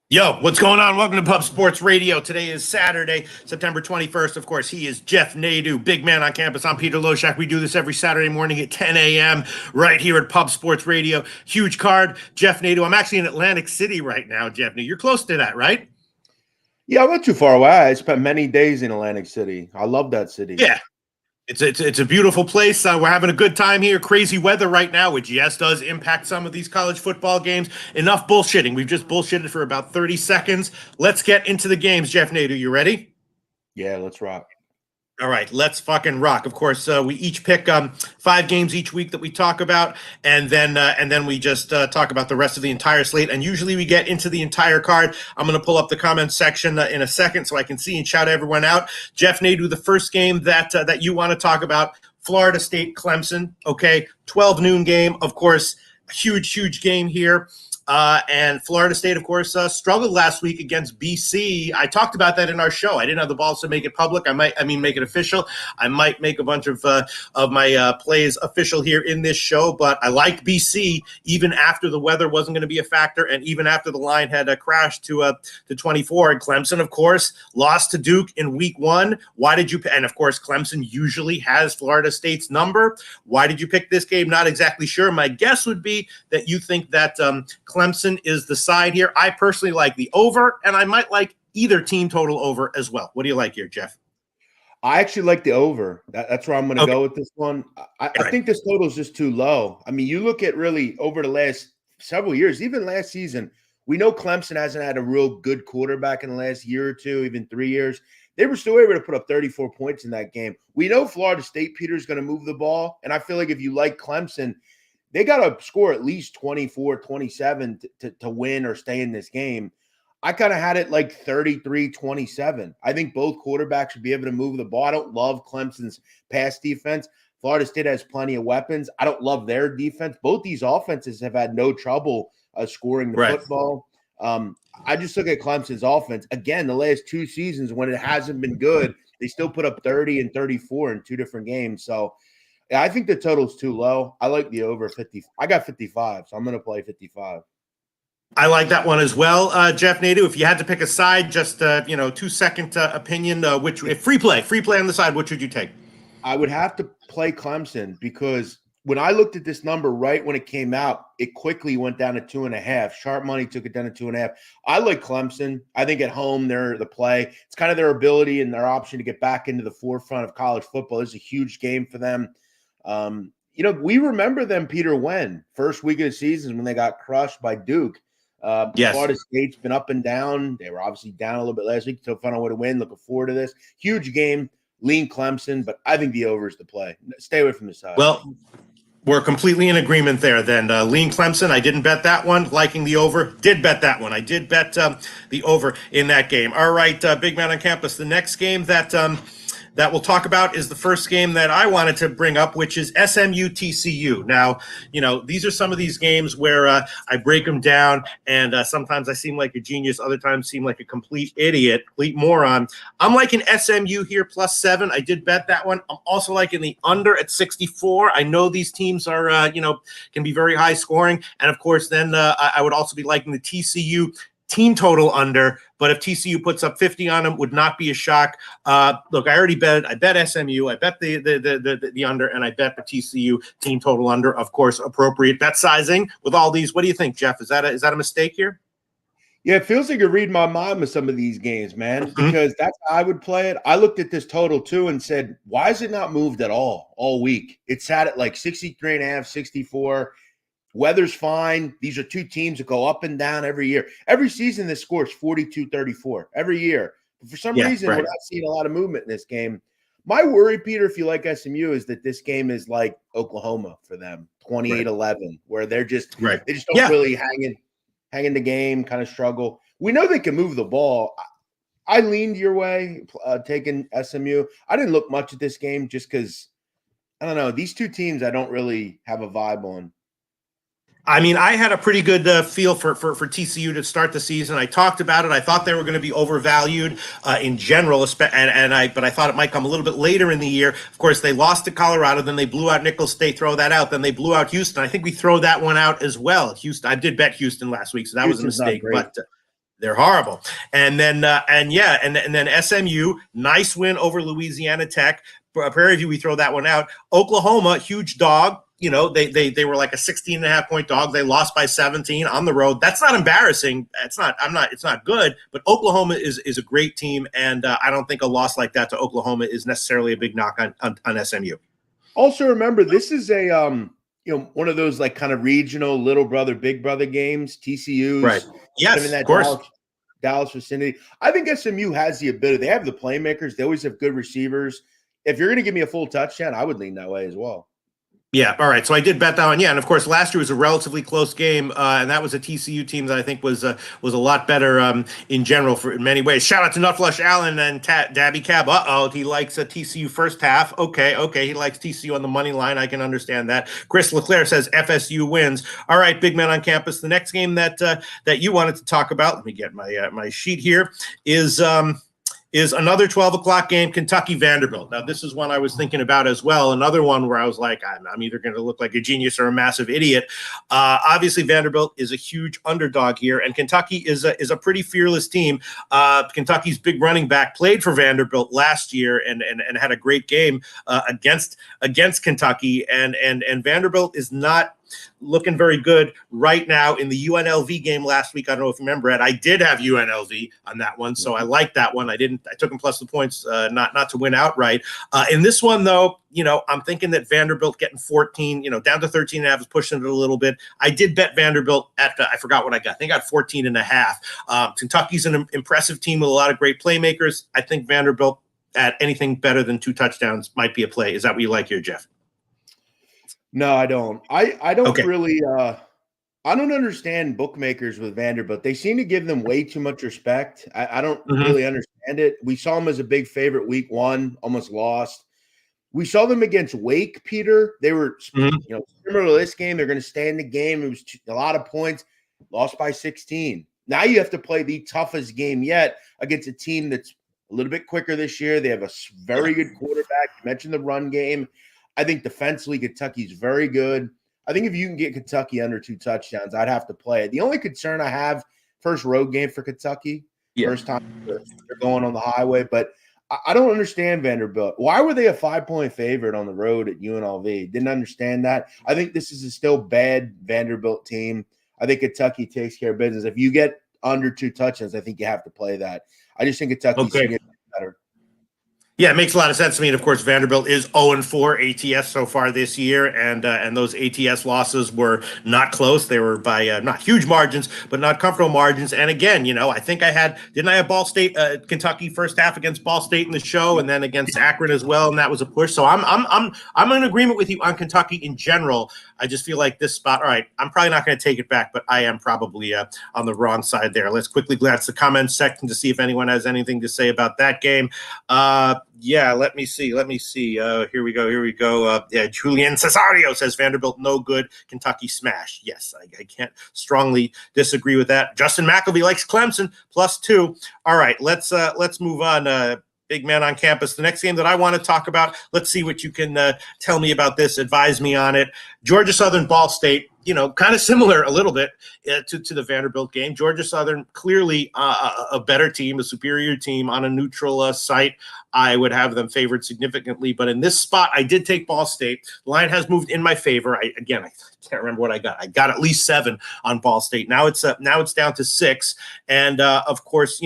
Yo, what's going on? Welcome to Pub Sports Radio. Today is Saturday, September 21st. Of course, he is Jeff Nadeau, big man on campus. I'm Peter Loshak. We do this every Saturday morning at 10 a.m. right here at Pub Sports Radio. Huge card, Jeff Nadeau. I'm actually in Atlantic City right now, Jeff Nadeau. You're close to that, right? Yeah, I'm not too far away. I spent many days in Atlantic City. I love that city. Yeah. It's a beautiful place. We're having a good time here. Crazy weather right now, which yes does impact some of these college football games. Enough bullshitting. We've just bullshitted for about 30 seconds. Let's get into the games. Jeff Nadeau, you ready? Yeah, let's rock. All right, let's fucking rock. Of course, we each pick 5 games each week that we talk about, and then we just talk about the rest of the entire slate. And usually we get into the entire card. I'm going to pull up the comments section in a second so I can see and shout everyone out. Jeff Nadeau, the first game that you want to talk about, Florida State Clemson. Okay, 12 noon game. Of course, huge game here. And Florida State, of course, struggled last week against BC. I talked about that in our show. I didn't have the balls to make it public. Make it official. I might make a bunch of my plays official here in this show, but I liked BC even after the weather wasn't going to be a factor, and even after the line had crashed to 24. And Clemson, of course, lost to Duke in week 1. Why did you? And of course, Clemson usually has Florida State's number. Why did you pick this game? Not exactly sure. My guess would be that you think that Clemson is the side here. I personally like the over, and I might like either team total over as well. What do you like here, Jeff? I actually like the over. That's where I'm going to go with this one. I think this total is just too low. I mean, you look at really over the last several years, even last season, we know Clemson hasn't had a real good quarterback in the last year or two, even 3 years. They were still able to put up 34 points in that game. We know Florida State, Peter, is going to move the ball, and I feel like if you like Clemson, they got to score at least 24, 27 to win or stay in this game. I kind of had it like 33-27. I think both quarterbacks should be able to move the ball. I don't love Clemson's pass defense. Florida State has plenty of weapons. I don't love their defense. Both these offenses have had no trouble scoring the football. I just look at Clemson's offense. Again, the last 2 seasons when it hasn't been good, they still put up 30 and 34 in 2 different games. So yeah, I think the total's too low. I like the over 50. I got 55, so I'm going to play 55. I like that one as well, Jeff Nadeau. If you had to pick a side, just 2-second opinion, which free play on the side, which would you take? I would have to play Clemson because when I looked at this number right when it came out, it quickly went down to 2.5. Sharp money took it down to 2.5. I like Clemson. I think at home they're the play. It's kind of their ability and their option to get back into the forefront of college football. This is a huge game for them. We remember them, Peter, first week of the season when they got crushed by Duke. Yes. Florida State's been up and down. They were obviously down a little bit last week. So find a way to win. Looking forward to this. Huge game. Lean Clemson, but I think the over is the play. Stay away from the side. Well, we're completely in agreement there then. Lean Clemson, I didn't bet that one. Liking the over, did bet that one. I did bet the over in that game. All right, big man on campus. The next game that we'll talk about is the first game that I wanted to bring up, which is SMU TCU. Now, these are some of these games where I break them down, and sometimes I seem like a genius, other times seem like a complete idiot, complete moron. I'm liking SMU here +7. I did bet that one. I'm also liking the under at 64. I know these teams are, can be very high scoring, and of course, then I would also be liking the TCU team total under, but if TCU puts up 50 on them, would not be a shock. Look, I already bet. I bet SMU. I bet the under, and I bet the TCU team total under. Of course, appropriate bet sizing with all these. What do you think, Jeff? Is that a mistake here? Yeah, it feels like you read my mind with some of these games, man, because that's how I would play it. I looked at this total too and said, why is it not moved at all week? It sat at like 63.5, 64. Weather's fine. These are 2 teams that go up and down every year. Every season, this scores 42-34 every year. But for some reason, we're not seeing a lot of movement in this game. My worry, Peter, if you like SMU, is that this game is like Oklahoma for them, 28-11, where they just don't really hang in the game, kind of struggle. We know they can move the ball. I leaned your way, taking SMU. I didn't look much at this game just because, I don't know, these 2 teams I don't really have a vibe on. I mean, I had a pretty good feel for TCU to start the season. I talked about it. I thought they were going to be overvalued in general, but I thought it might come a little bit later in the year. Of course, they lost to Colorado, then they blew out Nicholls State, throw that out. Then they blew out Houston. I think we throw that one out as well. Houston, I did bet Houston last week, so that was a mistake. But They're horrible. And then SMU, nice win over Louisiana Tech. Prairie View, we throw that one out. Oklahoma, huge dog. They were like a 16.5 point dog. They lost by 17 on the road. That's not embarrassing. It's not good, but Oklahoma is a great team. And I don't think a loss like that to Oklahoma is necessarily a big knock on SMU. Also remember, this is a, one of those like kind of regional little brother, big brother games, TCU's. Right. Yes, of course. Dallas vicinity. I think SMU has the ability. They have the playmakers. They always have good receivers. If you're going to give me a full touchdown, I would lean that way as well. Yeah. All right. So I did bet that one. Yeah. And of course, last year was a relatively close game. And that was a TCU team that I think was a lot better in general in many ways. Shout out to Nutflush Allen and Dabby Cab. He likes a TCU first half. Okay. He likes TCU on the money line. I can understand that. Chris Leclerc says FSU wins. All right, big man on campus. The next game that you wanted to talk about, let me get my sheet here, is another 12 o'clock game, Kentucky-Vanderbilt. Now, this is one I was thinking about as well. Another one where I was like, I'm either going to look like a genius or a massive idiot. Obviously, Vanderbilt is a huge underdog here, and Kentucky is a pretty fearless team. Kentucky's big running back played for Vanderbilt last year and had a great game against Kentucky, and Vanderbilt is not looking very good right now. In the UNLV game last week, I don't know if you remember it, I did have UNLV on that one, so I like that one. I took them plus the points, not to win outright. In this one, though, I'm thinking that Vanderbilt getting 14, down to 13.5 is pushing it a little bit. I did bet Vanderbilt at, I forgot what I got. I think I got 14.5. Kentucky's an impressive team with a lot of great playmakers. I think Vanderbilt at anything better than 2 touchdowns might be a play. Is that what you like here, Jeff? No, I don't. I don't okay. really I don't understand bookmakers with Vanderbilt. They seem to give them way too much respect. I don't really understand it. We saw them as a big favorite week 1, almost lost. We saw them against Wake, Peter. They were similar to this game. They're going to stay in the game. It was a lot of points, lost by 16. Now you have to play the toughest game yet against a team that's a little bit quicker this year. They have a very good quarterback. You mentioned the run game. I think defensively, Kentucky's very good. I think if you can get Kentucky under 2 touchdowns, I'd have to play it. The only concern I have, first road game for Kentucky, first time they're going on the highway, but I don't understand Vanderbilt. Why were they a 5-point favorite on the road at UNLV? Didn't understand that. I think this is a still bad Vanderbilt team. I think Kentucky takes care of business. If you get under 2 touchdowns, I think you have to play that. I just think Kentucky's better. Yeah, it makes a lot of sense to me. And of course, Vanderbilt is 0-4 ATS so far this year, and those ATS losses were not close. They were by not huge margins, but not comfortable margins. And again, I think didn't I have Ball State, Kentucky first half against Ball State in the show, and then against Akron as well, and that was a push. So I'm in agreement with you on Kentucky in general. I just feel like this spot. All right, I'm probably not going to take it back, but I am probably on the wrong side there. Let's quickly glance the comments section to see if anyone has anything to say about that game. Yeah, let me see. Here we go. Julian Cesario says Vanderbilt no good, Kentucky smash. Yes, I can't strongly disagree with that. Justin McElvey likes Clemson +2. All right, let's move on. Big man on campus. The next game that I want to talk about, let's see what you can tell me about this. Advise me on it. Georgia Southern, Ball State. Kind of similar a little bit to the Vanderbilt game. Georgia Southern, clearly a better team, a superior team on a neutral site. I would have them favored significantly. But in this spot, I did take Ball State. The line has moved in my favor. I can't remember what I got. I got at least 7 on Ball State. Now it's down to 6. And, of course,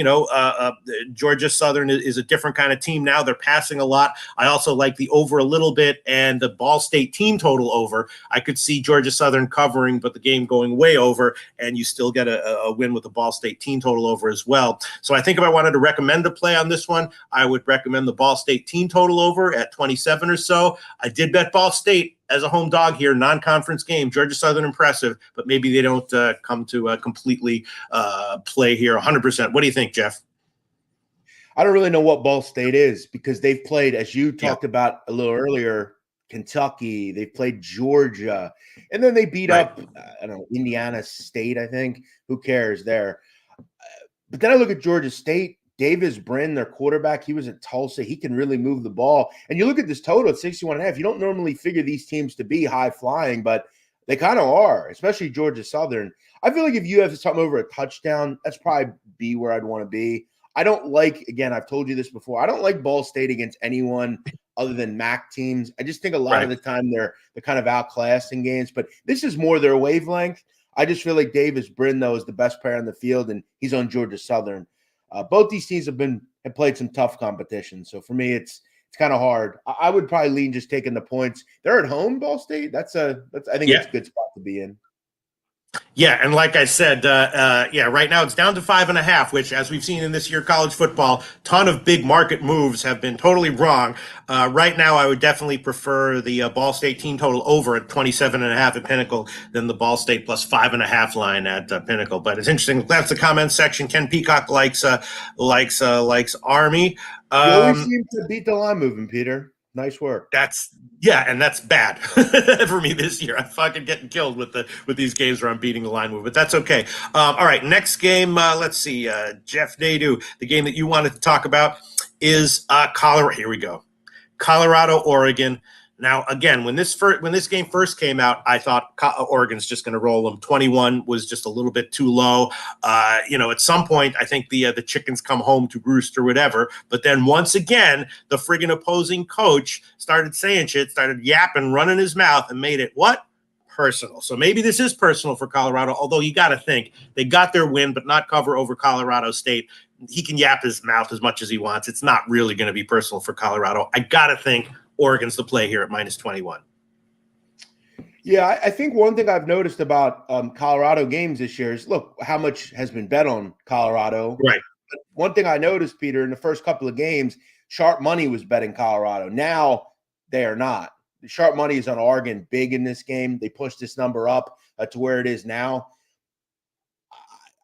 Georgia Southern is a different kind of team now. They're passing a lot. I also like the over a little bit and the Ball State team total over. I could see Georgia Southern covering, but the game going way over, and you still get a win with the Ball State team total over as well. So I think if I wanted to recommend a play on this one, I would recommend the Ball State team total over at 27 or so. I did bet Ball State as a home dog here, non-conference game. Georgia Southern impressive, but maybe they don't come to completely play here 100%. What do you think, Jeff? I don't really know what Ball State is because they've played, as you talked about a little earlier, Kentucky, they played Georgia, and then they beat up, Indiana State, I think. Who cares there? But then I look at Georgia State, Davis Brin, their quarterback, he was at Tulsa. He can really move the ball. And you look at this total at 61.5. You don't normally figure these teams to be high flying, but They kind of are, especially Georgia Southern. I feel like if you have something over a touchdown, that's probably be where I'd want to be. I don't like, again, I've told you this before, I don't like Ball State against anyone other than MAC teams. I just think a lot of the time they're kind of outclassed in games, but this is more their wavelength. I just feel like Davis Brin, though, is the best player on the field, and he's on Georgia Southern. Both these teams have played some tough competition. So for me, it's kind of hard. I would probably lean just taking the points. They're at home, Ball State. I think it's a good spot to be in. Yeah, and like I said, right now it's down to 5.5, which, as we've seen in this year college football, ton of big market moves have been totally wrong. Right now, I would definitely prefer the Ball State team total over at 27.5 at Pinnacle than the Ball State plus 5.5 line at Pinnacle. But it's interesting. That's the comment section. Ken Peacock likes Army. You always seem to beat the line moving, Peter. Nice work. And that's bad for me this year. I'm fucking getting killed with these games where I'm beating the line move, but that's okay. All right, next game. Let's see. Jeff Nadu, the game that you wanted to talk about is Colorado. Here we go. Colorado, Oregon. Now, again, when this game first came out, I thought Oregon's just going to roll them. 21 was just a little bit too low. At some point, I think the chickens come home to roost or whatever. But then once again, the friggin' opposing coach started saying shit, started yapping, running his mouth, and made it what? Personal. So maybe this is personal for Colorado, although you got to think they got their win, but not cover over Colorado State. He can yap his mouth as much as he wants. It's not really going to be personal for Colorado. I got to think Oregon's the play here at minus 21. Yeah, I think one thing I've noticed about Colorado games this year is, look, how much has been bet on Colorado. Right. But one thing I noticed, Peter, in the first couple of games, sharp money was betting Colorado. Now they are not. The sharp money is on Oregon big in this game. They pushed this number up to where it is now.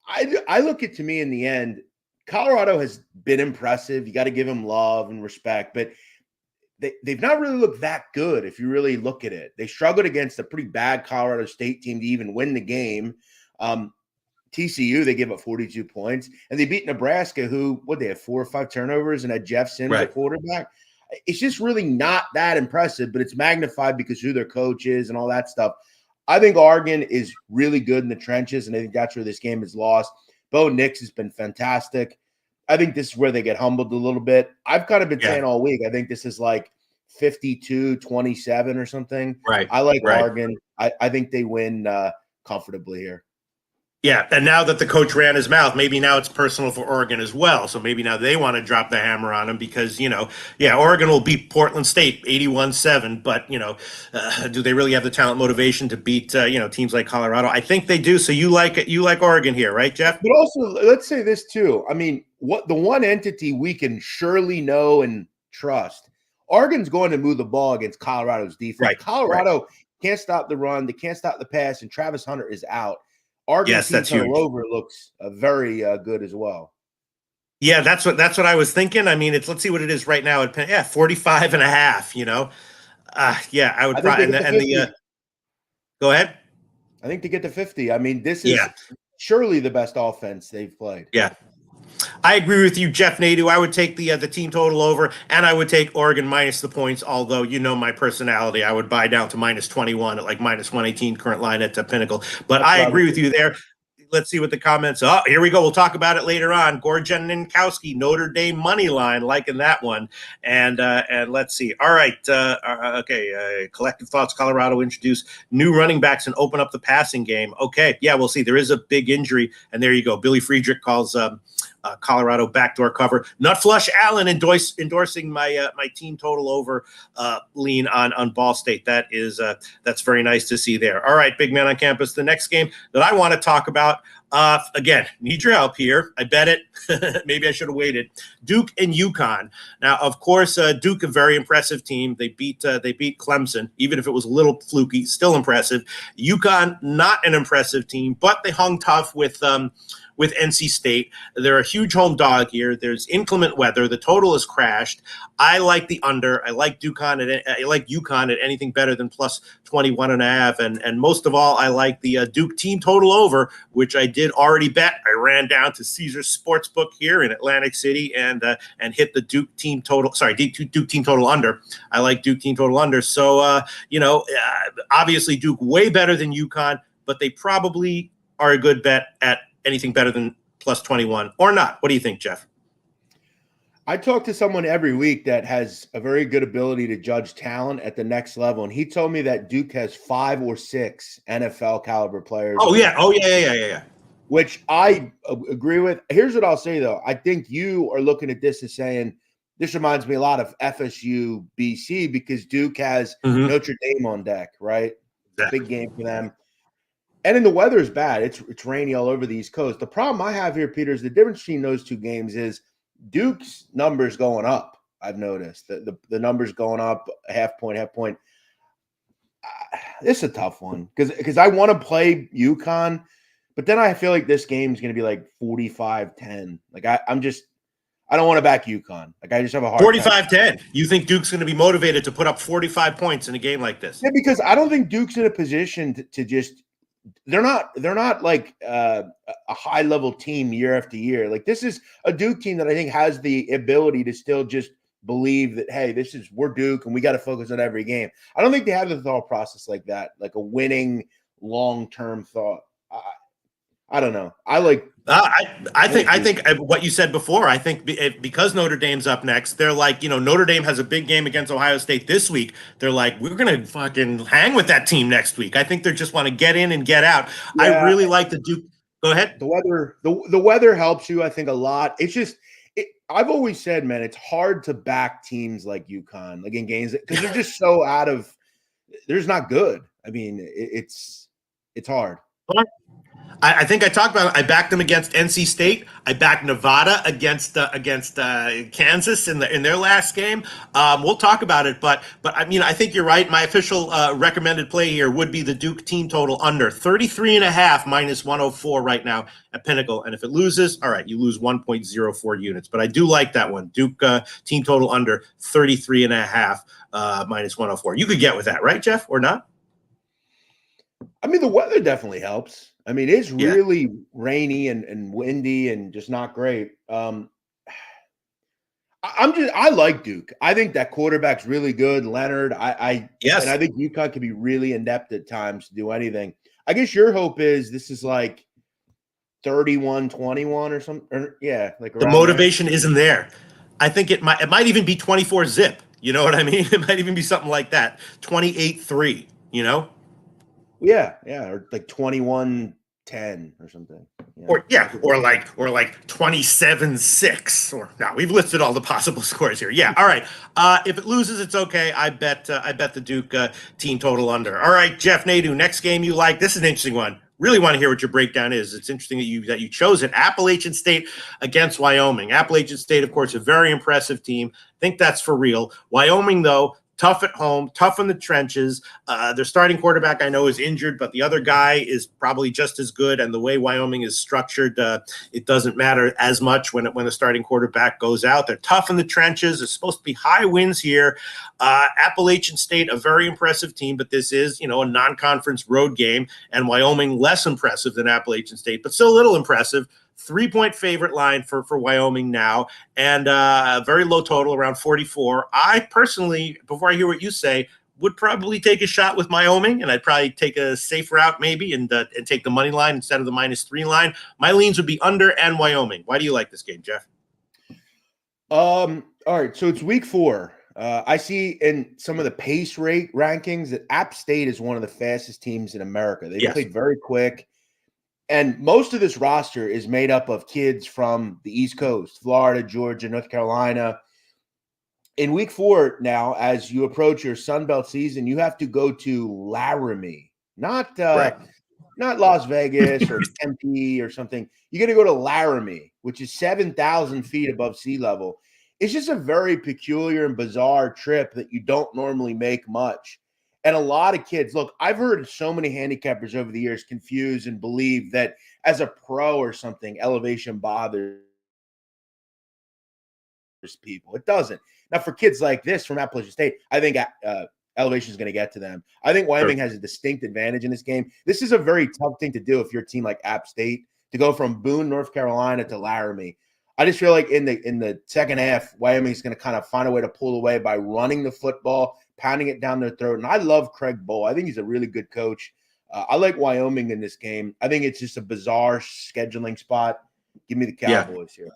I look at, to me, in the end, Colorado has been impressive. You got to give them love and respect, but they've not really looked that good if you really look at it. They struggled against a pretty bad Colorado State team to even win the game. TCU, they gave up 42 points, and they beat Nebraska, who, they have 4 or 5 turnovers and had Jeff Sims at quarterback. It's just really not that impressive, but it's magnified because who their coach is and all that stuff. I think Oregon is really good in the trenches, and I think that's where this game is lost. Bo Nix has been fantastic. I think this is where they get humbled a little bit. I've kind of been saying all week, I think this is like 52-27 or something. Right. I like Oregon. I think they win comfortably here. Yeah, and now that the coach ran his mouth, maybe now it's personal for Oregon as well. So maybe now they want to drop the hammer on him because, Oregon will beat Portland State 81-7. But, do they really have the talent motivation to beat, teams like Colorado? I think they do. So you like Oregon here, right, Jeff? But also, let's say this too. I mean, what the one entity we can surely know and trust, Oregon's going to move the ball against Colorado's defense. Right. Colorado can't stop the run. They can't stop the pass, and Travis Hunter is out. Oregon that's huge. Over looks very good as well. Yeah, that's what I was thinking. I mean, let's see what it is right now at Penn. Yeah, 45.5. I would probably go ahead. I think to get to 50. I mean, this is surely the best offense they've played. Yeah. I agree with you, Jeff Nadu. I would take the team total over, and I would take Oregon minus the points, although my personality. I would buy down to minus 21 at like minus 118 current line at Pinnacle. But I agree with you there. Let's see what the comments are. Oh, here we go. We'll talk about it later on. Gorjan-Ninkowski, Notre Dame money line, liking that one. And let's see. All right. Collective thoughts. Colorado introduce new running backs and open up the passing game. Okay. Yeah, we'll see. There is a big injury. And there you go. Billy Friedrich calls Colorado backdoor cover. Nutflush Allen endorsing my team total over lean on Ball State. That's very nice to see there. All right, big man on campus. The next game that I want to talk about, again, need your help here. I bet it. Maybe I should have waited. Duke and UConn. Now, of course, Duke, a very impressive team. They beat Clemson, even if it was a little fluky, still impressive. UConn, not an impressive team, but they hung tough with NC State. They're a huge home dog here. There's inclement weather. The total has crashed. I like the under. I like UConn at anything better than plus 21.5. And most of all, I like the Duke team total over, which I did already bet. I ran down to Caesars Sportsbook here in Atlantic City and hit the Duke team total. Sorry, Duke team total under. I like Duke team total under. So, obviously Duke way better than UConn, but they probably are a good bet at anything better than plus 21 or not. What do you think, Jeff? I talk to someone every week that has a very good ability to judge talent at the next level, and he told me that Duke has 5 or 6 NFL caliber players. Oh yeah. Which I agree with. Here's what I'll say though: I think you are looking at this as saying this reminds me a lot of FSU BC because Duke has Notre Dame on deck, right? Exactly. Big game for them. And then the weather is bad. It's rainy all over the East Coast. The problem I have here, Peter, is the difference between those two games is Duke's numbers going up. I've noticed the numbers going up a half point. This is a tough one because I want to play UConn, but then I feel like this game is going to be like 45-10. Like I don't want to back UConn. Like I just have a hard 45-10. You think Duke's going to be motivated to put up 45 points in a game like this? Yeah, because I don't think Duke's in a position to just. They're not like a high level team year after year. Like this is a Duke team that I think has the ability to still just believe that, hey, we're Duke and we got to focus on every game. I don't think they have the thought process like that, like a winning long-term thought. I don't know. I think what you said before. I think because Notre Dame's up next, they're like, Notre Dame has a big game against Ohio State this week. They're like, we're gonna fucking hang with that team next week. I think they just want to get in and get out. Yeah. I really like the Duke. Go ahead. The weather helps you, I think, a lot. It's just I've always said, man, it's hard to back teams like UConn, like in games because they're just so out of. They're just not good. I mean, it's hard. I think I talked about it. I backed them against NC State. I backed Nevada against Kansas in their last game. We'll talk about it, but I mean, I think you're right. My official recommended play here would be the Duke team total under 33.5 minus 104 right now at Pinnacle. And if it loses, all right, you lose 1.04 units. But I do like that one. Duke team total under 33.5 minus 104. You could get with that, right, Jeff, or not? I mean, the weather definitely helps. I mean, it's really rainy and windy and just not great. I like Duke. I think that quarterback's really good, Leonard. Yes, and I think UConn can be really inept at times to do anything. I guess your hope is this is like 31-21 or something. Like the motivation isn't there. I think it might even be 24 zip. You know what I mean? It might even be something like that, 28-3. Yeah, or like 21-10 or something. Yeah. Or like 27-6. Or no, we've listed all the possible scores here. Yeah, all right. If it loses, it's okay. I bet the Duke team total under. All right, Jeff Nadeau, next game you like. This is an interesting one. Really want to hear what your breakdown is. It's interesting that you chose it. Appalachian State against Wyoming. Appalachian State, of course, a very impressive team. Think that's for real. Wyoming, though, tough at home, tough in the trenches. Their starting quarterback, I know, is injured, but the other guy is probably just as good. And the way Wyoming is structured, it doesn't matter as much when the starting quarterback goes out. They're tough in the trenches. There's supposed to be high wins here. Appalachian State, a very impressive team, but this is, a non-conference road game. And Wyoming, less impressive than Appalachian State, but still a little impressive. 3-point favorite line for Wyoming now, and a very low total, around 44. I personally, before I hear what you say, would probably take a shot with Wyoming, and I'd probably take a safe route maybe and take the money line instead of the -3 line. My leans would be under and Wyoming. Why do you like this game, Jeff? All right, so it's week 4. I see in some of the pace rate rankings that App State is one of the fastest teams in America. They played very quick. And most of this roster is made up of kids from the East Coast, Florida, Georgia, North Carolina. In week 4 now, as you approach your Sun Belt season, you have to go to Laramie, not Las Vegas or Tempe or something. You got to go to Laramie, which is 7,000 feet above sea level. It's just a very peculiar and bizarre trip that you don't normally make much. And a lot of kids, look, I've heard so many handicappers over the years confuse and believe that as a pro or something, elevation bothers people. It doesn't. Now, for kids like this from Appalachian State, I think elevation is going to get to them. I think Wyoming has a distinct advantage in this game. This is a very tough thing to do if you're a team like App State, to go from Boone, North Carolina to Laramie. I just feel like in the second half, Wyoming's going to kind of find a way to pull away by running the football, pounding it down their throat. And I love Craig Bohl. I think he's a really good coach. I like Wyoming in this game. I think it's just a bizarre scheduling spot. Give me the Cowboys here.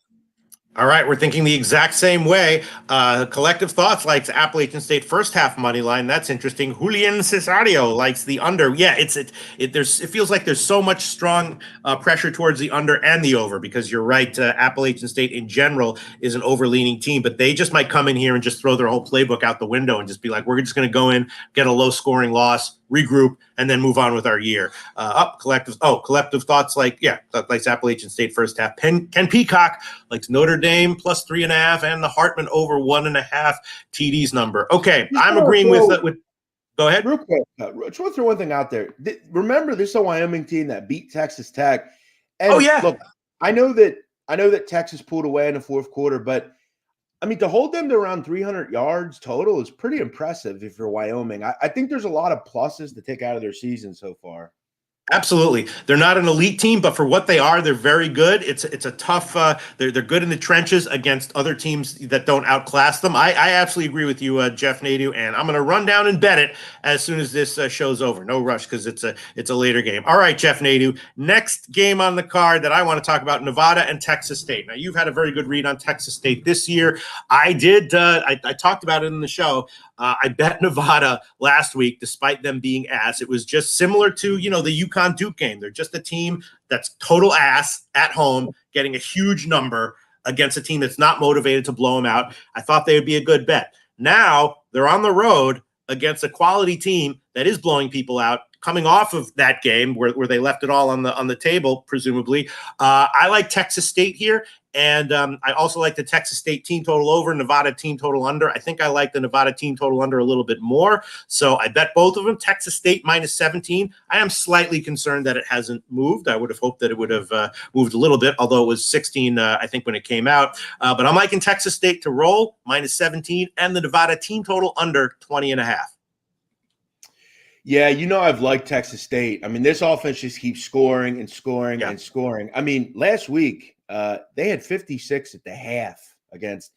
All right, we're thinking the exact same way. Collective Thoughts likes Appalachian State first half money line. That's interesting. Julian Cesario likes the under. Yeah, it feels like there's so much strong pressure towards the under and the over because you're right. Appalachian State in general is an overleaning team, but they just might come in here and just throw their whole playbook out the window and just be like, we're just going to go in, get a low scoring loss, regroup, and then move on with our year. Collective Thoughts likes Appalachian State first half. Ken Peacock likes Notre Dame plus 3.5 and the Hartman over 1.5 TDs number. Okay, I'm agreeing with. Go ahead. Real quick, just want to throw one thing out there. Remember, this is a Wyoming team that beat Texas Tech. And look, I know that Texas pulled away in the fourth quarter, but I mean, to hold them to around 300 yards total is pretty impressive if you're Wyoming. I think there's a lot of pluses to take out of their season so far. Absolutely. They're not an elite team, but for what they are, they're very good. It's a tough they're good in the trenches against other teams that don't outclass them. I absolutely agree with you, Jeff Nadu, and I'm going to run down and bet it as soon as this show's over. No rush because it's a later game. All right, Jeff Nadu. Next game on the card that I want to talk about, Nevada and Texas State. Now, you've had a very good read on Texas State this year. I did. I talked about it in the show. I bet Nevada last week, despite them being ass. It was just similar to, the UConn Duke game. They're just a team that's total ass at home, getting a huge number against a team that's not motivated to blow them out. I thought they would be a good bet. Now they're on the road against a quality team that is blowing people out, coming off of that game where they left it all on the table, presumably. I like Texas State here. And I also like the Texas State team total over, Nevada team total under. I think I like the Nevada team total under a little bit more. So I bet both of them. Texas State minus 17. I am slightly concerned that it hasn't moved. I would have hoped that it would have moved a little bit, although it was 16, I think, when it came out. But I'm liking Texas State to roll, minus 17, and the Nevada team total under 20.5. Yeah, I've liked Texas State. I mean, this offense just keeps scoring and scoring and scoring. I mean, last week, they had 56 at the half against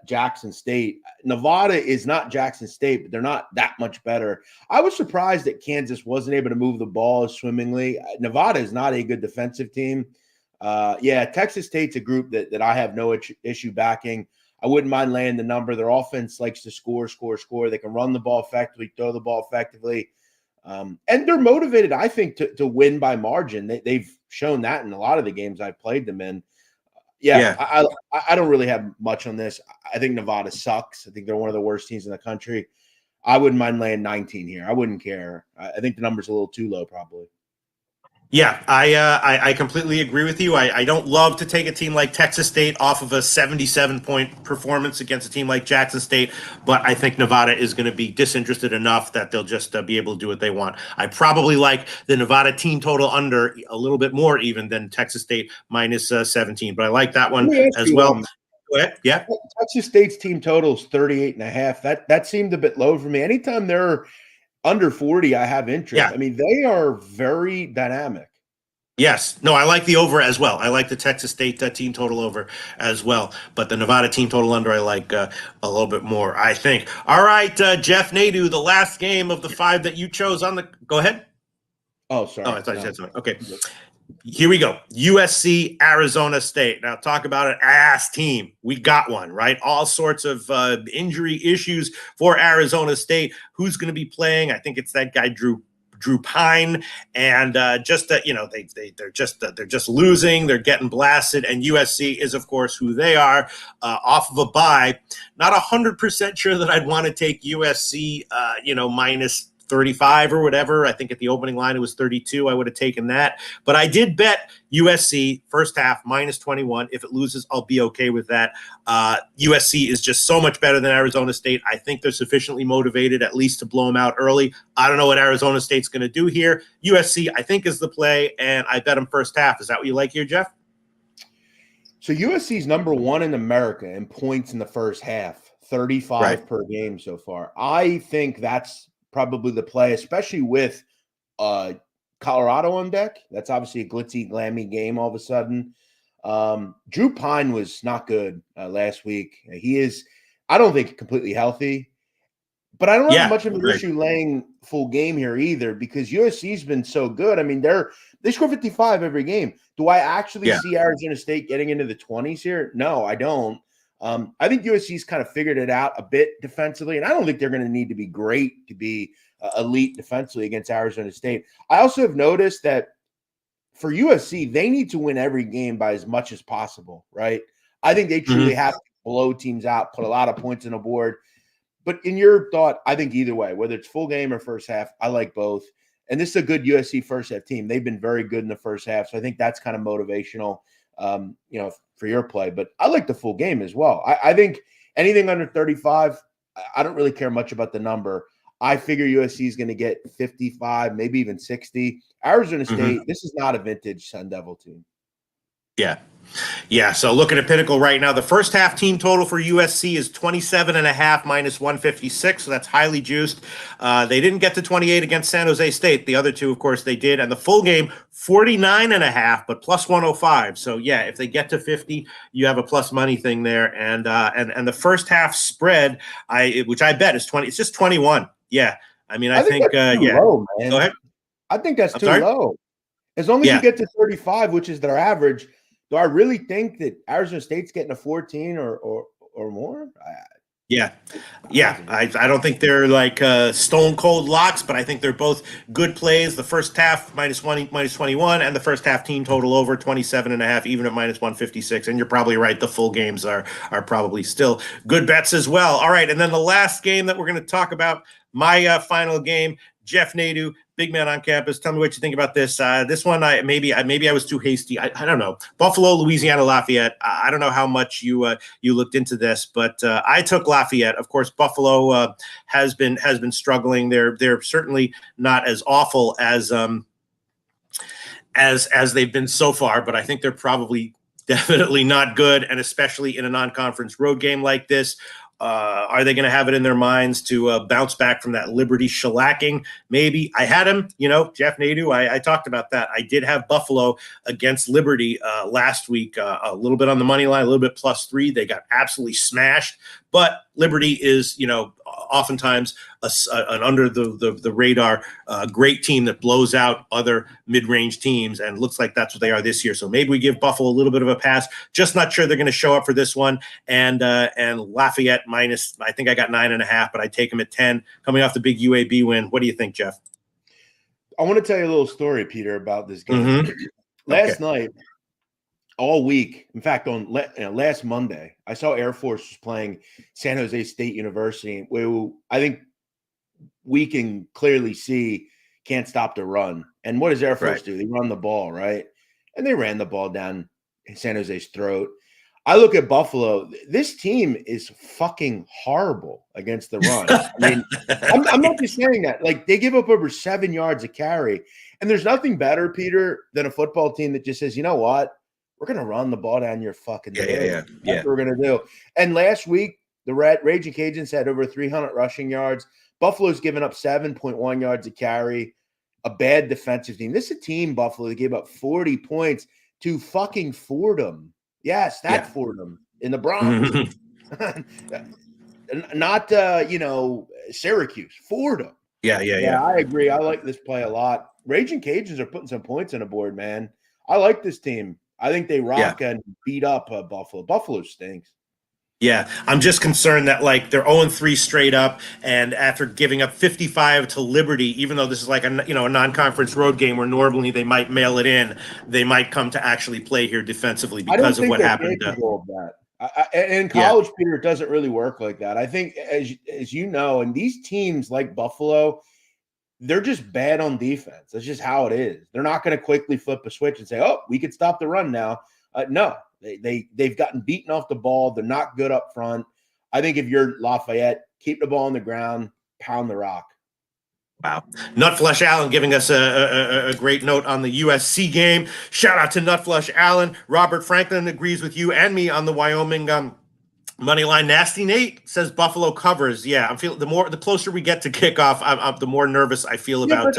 Jackson State. Nevada is not Jackson State, but they're not that much better. I was surprised that Kansas wasn't able to move the ball as swimmingly. Nevada is not a good defensive team. Texas State's a group that I have no issue backing. I wouldn't mind laying the number. Their offense likes to score. They can run the ball effectively, throw the ball effectively. And they're motivated, I think, to win by margin. They've shown that in a lot of the games I've played them in. I don't really have much on this. I think Nevada sucks. I think they're one of the worst teams in the country. I wouldn't mind laying 19 here. I wouldn't care. I think the number's a little too low, probably. Yeah, I completely agree with you. I don't love to take a team like Texas State off of a 77-point performance against a team like Jackson State, but I think Nevada is going to be disinterested enough that they'll just be able to do what they want. I probably like the Nevada team total under a little bit more even than Texas State minus 17, but I like that one as well. Go ahead. Yeah. Texas State's team total is 38.5. That seemed a bit low for me. Anytime they're under 40, I have interest. Yeah. I mean, they are very dynamic. Yes. No, I like the over as well. I like the Texas State team total over as well. But the Nevada team total under, I like a little bit more, I think. All right, Jeff Nadu, the last game of the 5 that you chose on the – go ahead. Oh, sorry. Oh, I thought you said something. Okay. Here we go. USC, Arizona State. Now, talk about an ass team. We got one, right? All sorts of injury issues for Arizona State. Who's going to be playing? I think it's that guy, Drew Pine, and they're just losing. They're getting blasted, and USC is, of course, who they are. Off of a bye. Not 100% sure that I'd want to take USC, minus 35 or whatever. I think at the opening line it was 32. I would have taken that. But I did bet USC first half minus 21. If it loses, I'll be okay with that. USC is just so much better than Arizona State. I think they're sufficiently motivated at least to blow them out early. I don't know what Arizona State's going to do here. USC, I think, is the play, and I bet them first half. Is that what you like here, Jeff? So USC's number 1 in America in points in the first half, 35 per game so far. I think that's probably the play, especially with Colorado on deck. That's obviously a glitzy, glammy game all of a sudden. Drew Pine was not good last week. He is, I don't think, completely healthy. But I don't have much of an issue laying full game here either because USC's been so good. I mean, they score 55 every game. Do I actually see Arizona State getting into the 20s here? No, I don't. I think USC's kind of figured it out a bit defensively, and I don't think they're going to need to be great to be elite defensively against Arizona State. I also have noticed that for USC, they need to win every game by as much as possible, right? I think they truly have to blow teams out, put a lot of points on the board. But in your thought, I think either way, whether it's full game or first half, I like both. And this is a good USC first half team. They've been very good in the first half. So I think that's kind of motivational, for your play. But I like the full game as well. I think anything under 35, I don't really care much about the number. I figure USC is going to get 55, maybe even 60. Arizona State, this is not a vintage Sun Devil team. Yeah. Yeah, so looking at Pinnacle right now, the first half team total for USC is 27.5 minus 156, so that's highly juiced. They didn't get to 28 against San Jose State. The other two, of course, they did. And the full game, 49.5, but plus 105. So, yeah, if they get to 50, you have a plus money thing there. And the first half spread, which I bet is 20, it's just 21. Yeah, I mean, I think that's too low, man. Go ahead. I think that's too low. As long as you get to 35, which is their average, do I really think that Arizona State's getting a 14 or more? Yeah. I don't think they're like stone cold locks, but I think they're both good plays. The first half minus 21, and the first half team total over 27.5, even at minus 156. And you're probably right. The full games are probably still good bets as well. All right. And then the last game that we're going to talk about, my final game, Jeff Nadeau, big man on campus. Tell me what you think about this. This one, maybe I was too hasty. I don't know. Buffalo, Louisiana, Lafayette. I don't know how much you looked into this, but I took Lafayette. Of course, Buffalo has been struggling. They're certainly not as awful as they've been so far, but I think they're probably definitely not good, and especially in a non-conference road game like this. Are they going to have it in their minds to bounce back from that Liberty shellacking? Maybe. I had him, Jeff Nadeau. I talked about that. I did have Buffalo against Liberty last week, a little bit on the money line, a little bit +3. They got absolutely smashed. But Liberty is, oftentimes an under the radar great team that blows out other mid-range teams, and looks like that's what they are this year. So maybe we give Buffalo a little bit of a pass. Just not sure they're going to show up for this one. And Lafayette minus, I think I got 9.5, but I take them at 10 coming off the big UAB win. What do you think, Jeff? I want to tell you a little story, Peter, about this game. Last night, all week, in fact, on last Monday, I saw Air Force was playing San Jose State University, where I think we can clearly see can't stop the run. And what does Air Force do? They run the ball, right? And they ran the ball down San Jose's throat. I look at Buffalo. This team is fucking horrible against the run. I mean, I'm not just saying that. Like, they give up over 7 yards a carry. And there's nothing better, Peter, than a football team that just says, you know what? We're going to run the ball down your fucking throat. That's what we're going to do. And last week, the Raging Cajuns had over 300 rushing yards. Buffalo's given up 7.1 yards a carry. A bad defensive team. This is a team, Buffalo, that gave up 40 points to fucking Fordham. Yes, that Fordham in the Bronx. Not, Syracuse. Fordham. Yeah. I agree. I like this play a lot. Raging Cajuns are putting some points on the board, man. I like this team. I think they rock and beat up Buffalo. Buffalo stinks. Yeah, I'm just concerned that they're 0-3 straight up, and after giving up 55 to Liberty, even though this is like a non-conference road game where normally they might mail it in, they might come to actually play here defensively because of what happened. Of that. In college, Peter, it doesn't really work like that. I think, as you know, and these teams like Buffalo, they're just bad on defense. That's just how it is. They're not going to quickly flip a switch and say, "Oh, we can stop the run now." No. They've gotten beaten off the ball. They're not good up front. I think if you're Lafayette, keep the ball on the ground, pound the rock. Wow. Nutflush Allen giving us a great note on the USC game. Shout out to Nutflush Allen. Robert Franklin agrees with you and me on the Wyoming money line. Nasty Nate says Buffalo covers. Yeah, I'm feeling the closer we get to kickoff, the more nervous I feel about.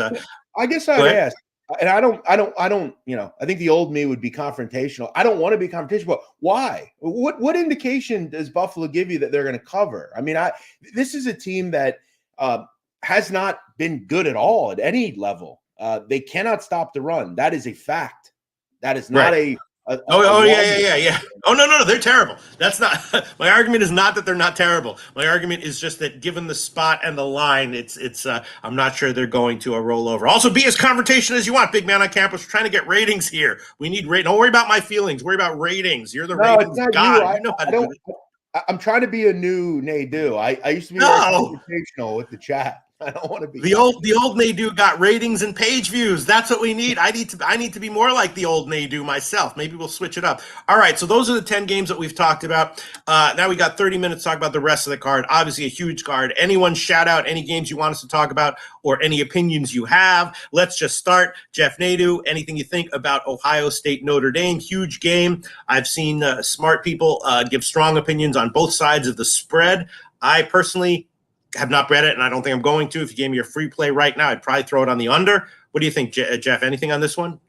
I guess I'd ask. And I don't, I think the old me would be confrontational. I don't want to be confrontational, but why? What indication does Buffalo give you that they're going to cover? I mean, this is a team that has not been good at all at any level. They cannot stop the run. That is a fact. That is not yeah. Oh, no, they're terrible. That's not my argument. Is not that they're not terrible. My argument is just that given the spot and the line, it's I'm not sure they're going to a rollover. Also, be as confrontation as you want, big man on campus. We're trying to get ratings here. We need rate. Don't worry about my feelings. Worry about ratings. You're the ratings god. You know how to do it. I'm trying to be a new Nadeau. I used to be confrontational with the chat. I don't want to be the old Nadeau got ratings and page views. That's what we need. I need to be more like the old Nadeau myself. Maybe we'll switch it up. All right, so those are the 10 games that we've talked about. Now we got 30 minutes to talk about the rest of the card. Obviously a huge card. Anyone shout out any games you want us to talk about or any opinions you have? Let's just start. Jeff Nadeau, anything you think about Ohio State Notre Dame? Huge game. I've seen smart people give strong opinions on both sides of the spread. I personally have not bet it, and I don't think I'm going to. If you gave me a free play right now, I'd probably throw it on the under. What do you think, Jeff? Anything on this one?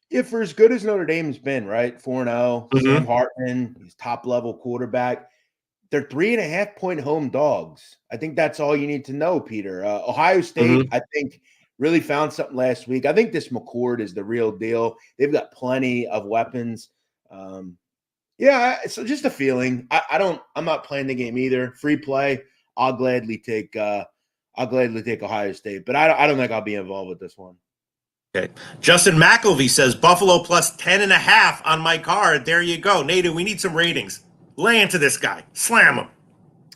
Yeah, for as good as Notre Dame's been, right? 4-0, Sam Hartman, he's top-level quarterback. They're 3.5-point home dogs. I think that's all you need to know, Peter. Ohio State, I think, really found something last week. I think this McCord is the real deal. They've got plenty of weapons. So just a feeling. I'm not playing the game either. Free play. I'll gladly take Ohio State, but I don't think I'll be involved with this one. Okay. Justin McElvey says Buffalo plus 10.5 on my card. There you go. Nadeau, we need some ratings. Lay into this guy. Slam him.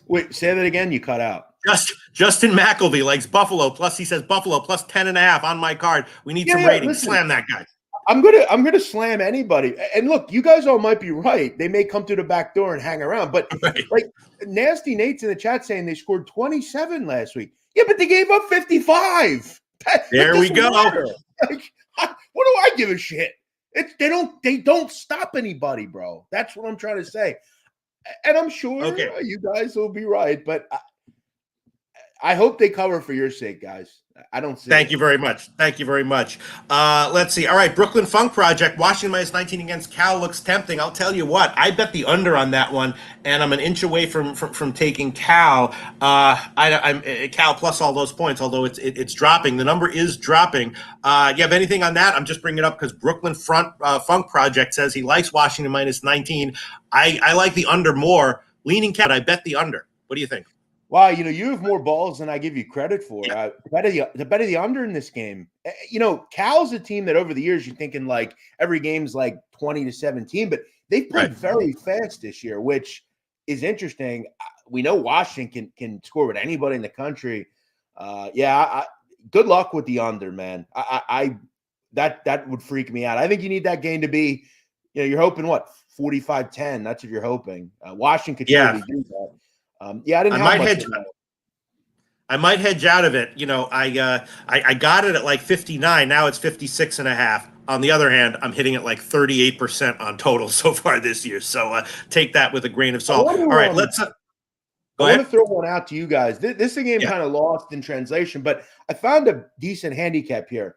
Wait, say that again. You cut out. Justin McElvey likes Buffalo plus. He says Buffalo plus 10.5 on my card. We need some ratings. Listen, slam that guy. I'm gonna slam anybody. And look, you guys all might be right. They may come through the back door and hang around. But like Nasty Nate's in the chat saying they scored 27 last week. Yeah, but they gave up 55. There we go. Like, what do I give a shit? They don't stop anybody, bro. That's what I'm trying to say. And I'm sure you guys will be right, but I hope they cover for your sake, guys. I don't see Thank you very much. Let's see. All right, Brooklyn Funk Project, Washington minus 19 against Cal looks tempting. I'll tell you what, I bet the under on that one, and I'm an inch away from taking Cal. I'm Cal plus all those points, although it's dropping. The number is dropping. You have anything on that? I'm just bringing it up because Brooklyn Funk Project says he likes Washington minus 19. I like the under more. Leaning Cal, I bet the under. What do you think? Wow, you have more balls than I give you credit for. Yeah. The better the under in this game. Cal's a team that over the years you're thinking like every game's like 20-17, but they've played very fast this year, which is interesting. We know Washington can score with anybody in the country. Good luck with the under, man. That would freak me out. I think you need that game to be, you're hoping what 45-10. That's what you're hoping. Washington could surely do that. I might hedge out of it. I got it at like 59. Now it's 56.5. On the other hand, I'm hitting it like 38% on total so far this year. So take that with a grain of salt. All right, let's go ahead. I want to throw one out to you guys. This game kind of lost in translation, but I found a decent handicap here.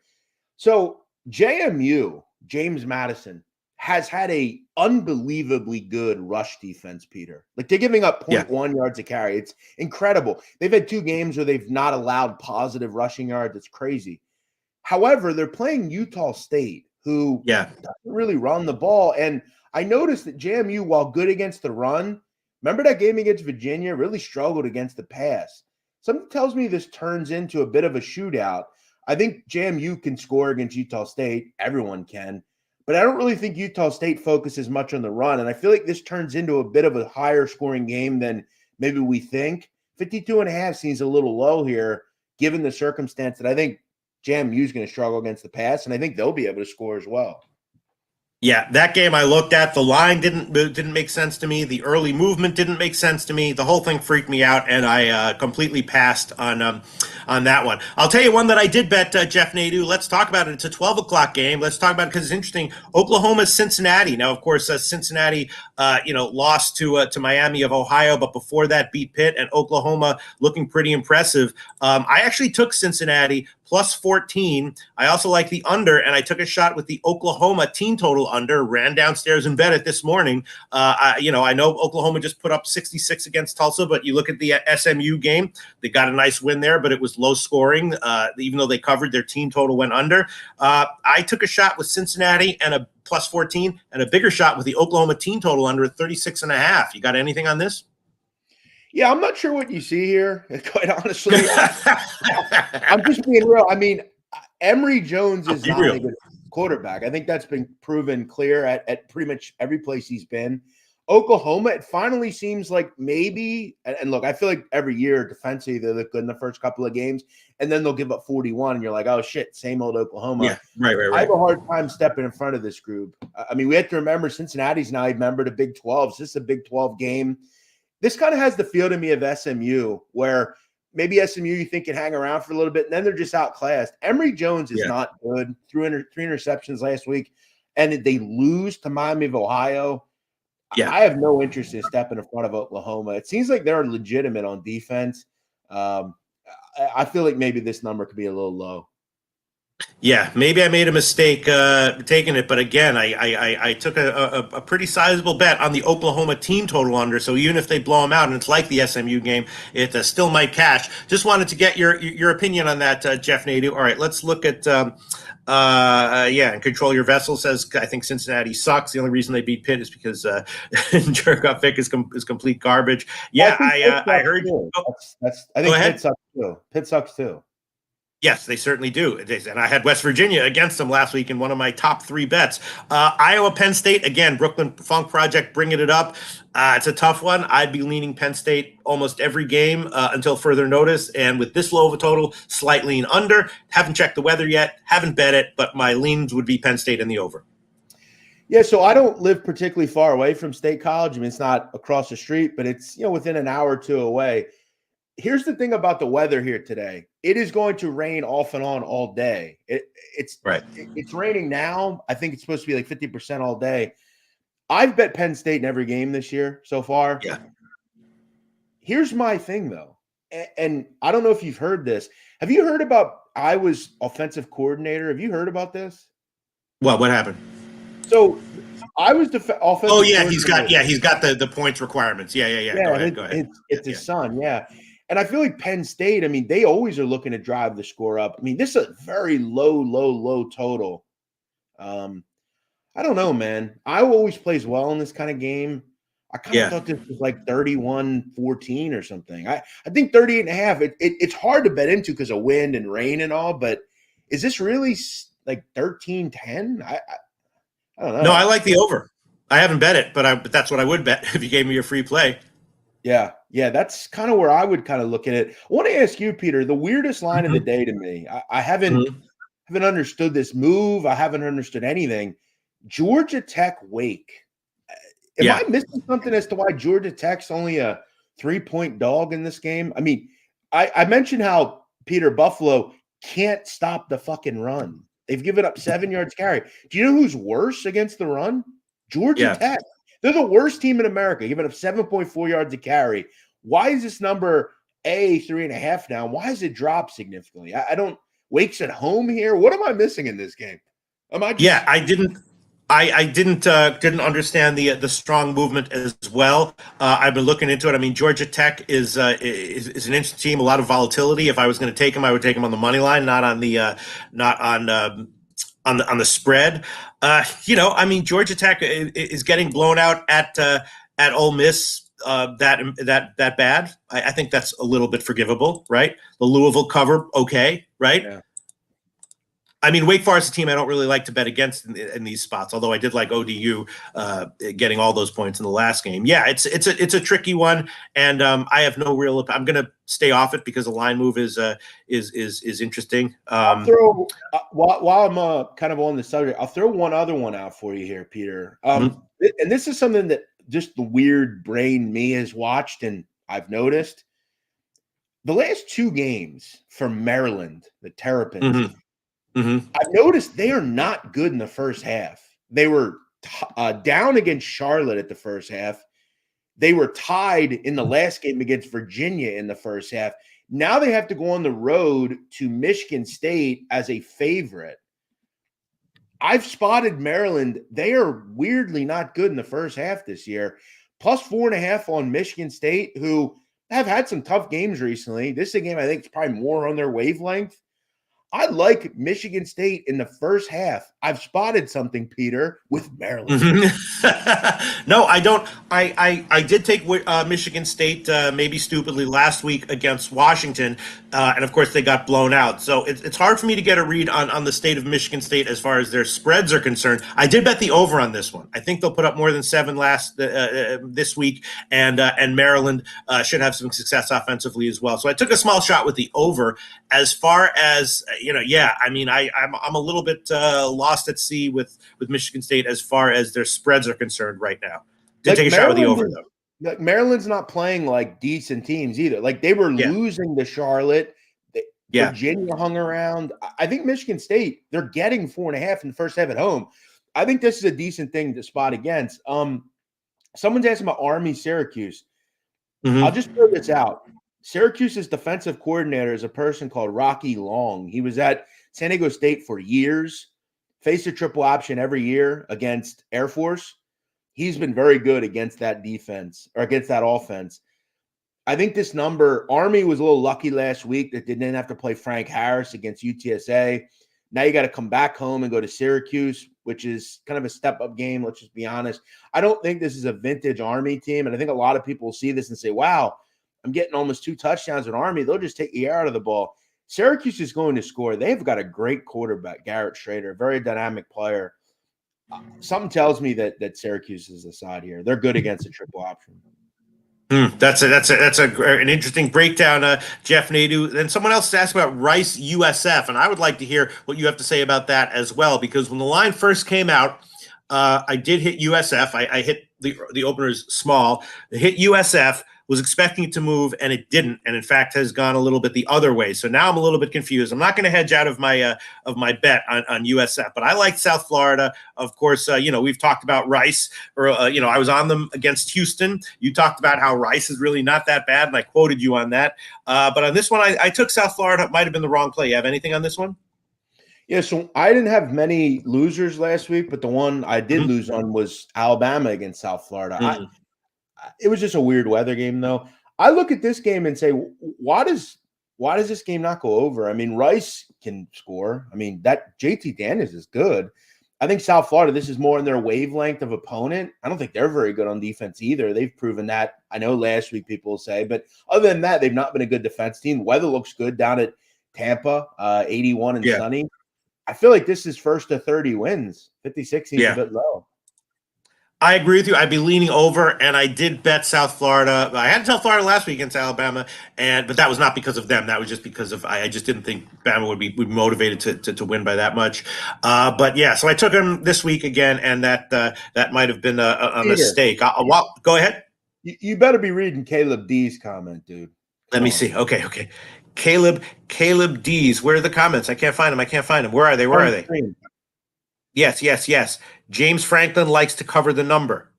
So JMU, James Madison, has had a unbelievably good rush defense, Peter. Like they're giving up 0.1 yards a carry. It's incredible. They've had 2 games where they've not allowed positive rushing yards. It's crazy. However, they're playing Utah State, who doesn't really run the ball. And I noticed that JMU, while good against the run, remember that game against Virginia, really struggled against the pass. Something tells me this turns into a bit of a shootout. I think JMU can score against Utah State. Everyone can. But I don't really think Utah State focuses much on the run. And I feel like this turns into a bit of a higher scoring game than maybe we think. 52.5 seems a little low here, given the circumstance that I think JMU is going to struggle against the pass, and I think they'll be able to score as well. Yeah, that game I looked at, the line didn't make sense to me. The early movement didn't make sense to me. The whole thing freaked me out, and I completely passed on on that one. I'll tell you one that I did bet, Jeff Nadeau. Let's talk about it. It's a 12 o'clock game. Let's talk about it because it's interesting. Oklahoma, Cincinnati. Now, of course, Cincinnati, lost to Miami of Ohio, but before that beat Pitt, and Oklahoma looking pretty impressive. I actually took Cincinnati plus 14. I also like the under, and I took a shot with the Oklahoma team total under. Ran downstairs and bet it this morning. I know Oklahoma just put up 66 against Tulsa, but you look at the SMU game, they got a nice win there, but it was low scoring. Even though they covered, their team total went under. I took a shot with Cincinnati and a plus 14, and a bigger shot with the Oklahoma team total under 36.5. You got anything on this? Yeah, I'm not sure what you see here, quite honestly. I'm just being real. I mean, Emory Jones is not a good quarterback. I think that's been proven clear at pretty much every place he's been. Oklahoma, it finally seems like maybe, and look, I feel like every year defensively they look good in the first couple of games, and then they'll give up 41, and you're like, oh shit, same old Oklahoma. Yeah, right. I have a hard time stepping in front of this group. I mean, we have to remember Cincinnati's now a member to Big 12. So this is a Big 12 game. This kind of has the feel to me of SMU, where maybe SMU you think can hang around for a little bit, and then they're just outclassed. Emory Jones is not good. Three interceptions last week, and they lose to Miami of Ohio. Yeah. I have no interest in stepping in front of Oklahoma. It seems like they're legitimate on defense. I feel like maybe this number could be a little low. Yeah, maybe I made a mistake taking it, but again, I took a pretty sizable bet on the Oklahoma team total under. So even if they blow them out, and it's like the SMU game, it still might cash. Just wanted to get your opinion on that, Jeff Nadeau. All right, let's look at and Control Your Vessel says I think Cincinnati sucks. The only reason they beat Pitt is because Jerkoff Vic is complete garbage. Yeah, I heard. I think Pitt sucks too. Pitt sucks too. Yes, they certainly do. And I had West Virginia against them last week in one of my top 3 bets. Iowa, Penn State, again, Brooklyn Funk Project bringing it up. It's a tough one. I'd be leaning Penn State almost every game until further notice. And with this low of a total, slight lean under. Haven't checked the weather yet. Haven't bet it, but my leans would be Penn State in the over. Yeah, so I don't live particularly far away from State College. I mean, it's not across the street, but it's within an hour or two away. Here's the thing about the weather here today. It is going to rain off and on all day. It's raining now. I think it's supposed to be like 50% all day. I've bet Penn State in every game this year so far. Yeah. Here's my thing, though. And I don't know if you've heard this. Have you heard about Iowa's offensive coordinator? Have you heard about this? What happened? So I was offensive. Oh yeah, he's got the points requirements. Yeah. Go ahead. It's his son. Yeah. And I feel like Penn State, I mean, they always are looking to drive the score up. I mean, this is a very low total. I don't know, man. Iowa always plays well in this kind of game. I kind of thought this was like 31-14 or something. I think 38.5. It's hard to bet into because of wind and rain and all, but is this really like 13-10? I don't know. No, I like the over. I haven't bet it, but that's what I would bet if you gave me a free play. Yeah, that's kind of where I would kind of look at it. I want to ask you, Peter, the weirdest line of the day to me. I haven't understood this move. I haven't understood anything. Georgia Tech Wake. Am I missing something as to why Georgia Tech's only a 3-point dog in this game? I mean, I mentioned how Peter Buffalo can't stop the fucking run. They've given up 7 yards carry. Do you know who's worse against the run? Georgia Tech. They're the worst team in America, giving up 7.4 yards a carry. Why is this number 3.5 now? Why has it dropped significantly? I don't. Wake's at home here. What am I missing in this game? I didn't. I didn't understand the strong movement as well. I've been looking into it. I mean, Georgia Tech is an interesting team. A lot of volatility. If I was going to take them, I would take them on the money line, not on the spread. I mean, Georgia Tech is getting blown out at Ole Miss that bad. I think that's a little bit forgivable, right? The Louisville cover, okay, right? Yeah. I mean, Wake Forest is a team I don't really like to bet against in these spots, although I did like ODU getting all those points in the last game. Yeah, it's a tricky one, and I have no real. I'm going to stay off it because the line move is interesting. I'll throw while I'm kind of on the subject, I'll throw one other one out for you here, Peter. And this is something that just the weird brain me has watched and I've noticed. the last two games for Maryland, the Terrapins, I've noticed they are not good in the first half. They were down against Charlotte at the first half. They were tied in the last game against Virginia in the first half. Now they have to go on the road to Michigan State as a favorite. I've spotted Maryland. They are weirdly not good in the first half this year. Plus 4.5 on Michigan State, who have had some tough games recently. This is a game I think is probably more on their wavelength. I like Michigan State in the first half. I've spotted something, Peter, with Maryland. No, I don't. I did take Michigan State maybe stupidly last week against Washington, and of course they got blown out. So it's hard for me to get a read on the state of Michigan State as far as their spreads are concerned. I did bet the over on this one. I think they'll put up more than 7 this week, and Maryland should have some success offensively as well. So I took a small shot with the over. As far as I'm a little bit lost at sea with Michigan State as far as their spreads are concerned right now. Did take a shot with the over though. Like Maryland's not playing like decent teams either. Like they were losing to Charlotte. Virginia hung around. I think Michigan State, they're getting 4.5 in the first half at home. I think this is a decent thing to spot against. Someone's asking about Army Syracuse. I'll just throw this out. Syracuse's defensive coordinator is a person called Rocky Long. He was at San Diego State for years, faced a triple option every year against Air Force. He's been very good against that defense or against that offense. I think this number, Army was a little lucky last week that they didn't have to play Frank Harris against UTSA. Now you got to come back home and go to Syracuse, which is kind of a step-up game. Let's just be honest. I don't think this is a vintage Army team, and I think a lot of people will see this and say, wow, I'm getting almost 2 touchdowns with Army. They'll just take the air out of the ball. Syracuse is going to score. They've got a great quarterback, Garrett Schrader, a very dynamic player. Something tells me that Syracuse is the side here. They're good against a triple option. That's an interesting breakdown, Jeff Nadeau. And someone else asked about Rice USF, and I would like to hear what you have to say about that as well, because when the line first came out, I did hit USF. I hit the openers small. I hit USF. Was expecting it to move, and it didn't, and in fact has gone a little bit the other way. So now I'm a little bit confused. I'm not going to hedge out of my bet on USF, but I like South Florida. Of course, we've talked about Rice, or I was on them against Houston. You talked about how Rice is really not that bad, and I quoted you on that. But on this one, I took South Florida. It might have been the wrong play. You have anything on this one? Yeah, so I didn't have many losers last week, but the one I did lose on was Alabama against South Florida. It was just a weird weather game, though. I look at this game and say, why does this game not go over? I mean, Rice can score. I mean, that JT Daniels is good. I think South Florida, this is more in their wavelength of opponent. I don't think they're very good on defense either. They've proven that. I know last week people will say, but other than that, they've not been a good defense team. Weather looks good down at Tampa, 81 and sunny. I feel like this is first to 30 wins. 56 seems a bit low. I agree with you. I'd be leaning over, and I did bet South Florida. I had South Florida last week against Alabama, but that was not because of them. That was just because of I just didn't think Bama would be motivated to win by that much. But yeah, so I took them this week again, and that might have been a mistake. Go ahead. You better be reading Caleb D's comment, dude. Let me see. Okay. Caleb D's. Where are the comments? I can't find them. Where are they? Yes. James Franklin likes to cover the number.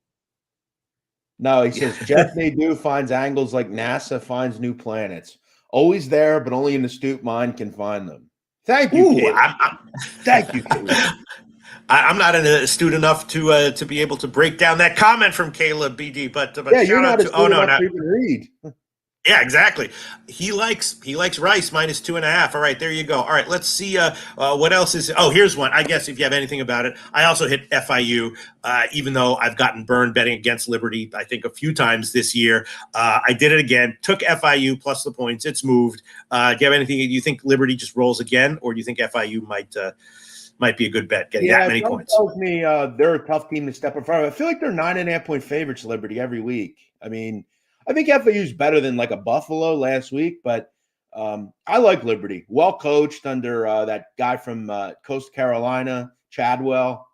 No, he says Jeff Nadeau finds angles like NASA finds new planets. Always there, but only an astute mind can find them. Thank you, Caleb. Thank you, Caleb. I'm not astute enough to be able to break down that comment from Caleb BD, but you're not astute enough to even read. Yeah, exactly. He likes Rice minus 2.5. All right, there you go. All right, let's see what else is. Oh, here's one. I guess if you have anything about it, I also hit FIU, even though I've gotten burned betting against Liberty, I think a few times this year. I did it again. Took FIU plus the points. It's moved. Do you have anything? Do you think Liberty just rolls again, or do you think FIU might be a good bet getting that many points? Tells me they're a tough team to step in front of. I feel like they're 9.5-point favorites, Liberty, every week. I mean, I think FAU is better than like a Buffalo last week, but I like Liberty. Well coached under that guy from Coast Carolina, Chadwell.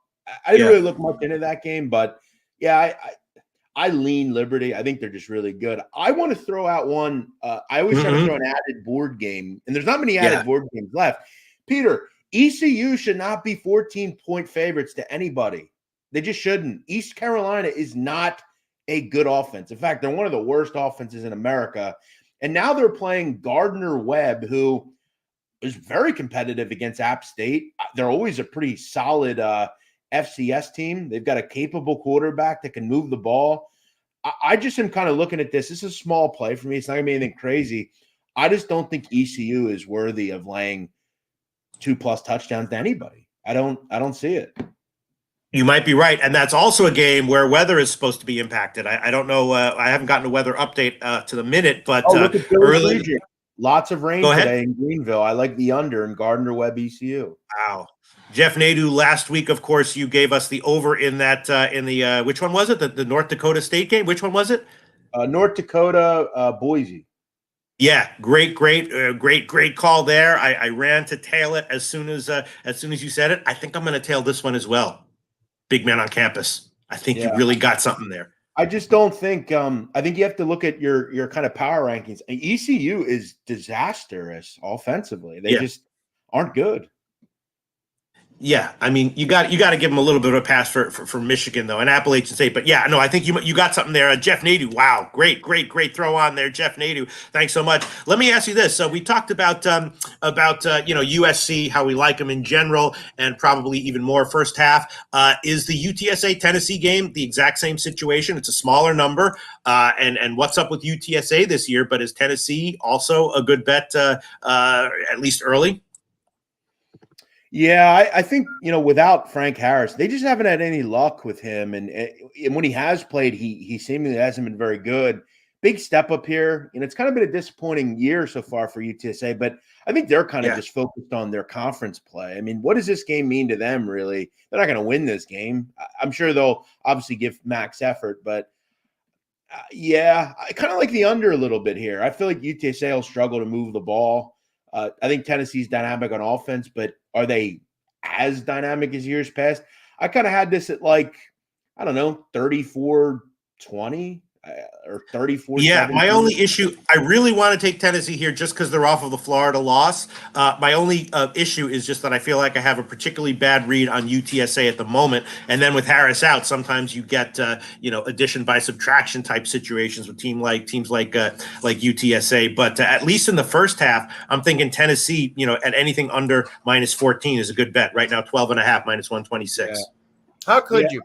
I didn't really look much into that game, but yeah, I lean Liberty. I think they're just really good. I want to throw out one. I always try to throw an added board game, and there's not many added board games left. Peter, ECU should not be 14-point favorites to anybody. They just shouldn't. East Carolina is not a good offense. In fact, they're one of the worst offenses in America. And now they're playing Gardner-Webb, who is very competitive against App State. They're always a pretty solid FCS team. They've got a capable quarterback that can move the ball. I just am kind of looking at this. This is a small play for me. It's not going to be anything crazy. I just don't think ECU is worthy of laying 2+ touchdowns to anybody. I don't see it. You might be right. And that's also a game where weather is supposed to be impacted. I don't know. I haven't gotten a weather update to the minute, but look at early. Lots of rain today in Greenville. I like the under in Gardner-Webb ECU. Wow. Jeff Nadu, last week, of course, you gave us the over in that which one was it? The North Dakota State game? Which one was it? North Dakota, Boise. Yeah, great call there. I ran to tail it as soon as you said it. I think I'm going to tail this one as well. Big man on campus. I think you really got something there. I just don't think. I think you have to look at your kind of power rankings. ECU is disastrous offensively. They just aren't good. Yeah, I mean, you got to give them a little bit of a pass for Michigan though, and Appalachian State. But yeah, no, I think you got something there. Jeff Nadu, wow, great throw on there, Jeff Nadu. Thanks so much. Let me ask you this: so we talked about USC, how we like them in general, and probably even more first half. Is the UTSA Tennessee game the exact same situation? It's a smaller number, and what's up with UTSA this year? But is Tennessee also a good bet, at least early? Yeah, I think, without Frank Harris, they just haven't had any luck with him. And when he has played, he seemingly hasn't been very good. Big step up here. It's kind of been a disappointing year so far for UTSA, but I think they're kind of just focused on their conference play. I mean, what does this game mean to them, really? They're not going to win this game. I'm sure they'll obviously give max effort, but I kind of like the under a little bit here. I feel like UTSA will struggle to move the ball. I think Tennessee's dynamic on offense, but are they as dynamic as years past? I kind of had this at 34-20 or 34. Yeah, my only issue, I really want to take Tennessee here just because they're off of the Florida loss. My only issue is just that I feel like I have a particularly bad read on UTSA at the moment. And then with Harris out, sometimes you get addition by subtraction type situations with teams like UTSA. But at least in the first half, I'm thinking Tennessee, at anything under -14 is a good bet. Right now, 12.5 -126. Yeah. How could you?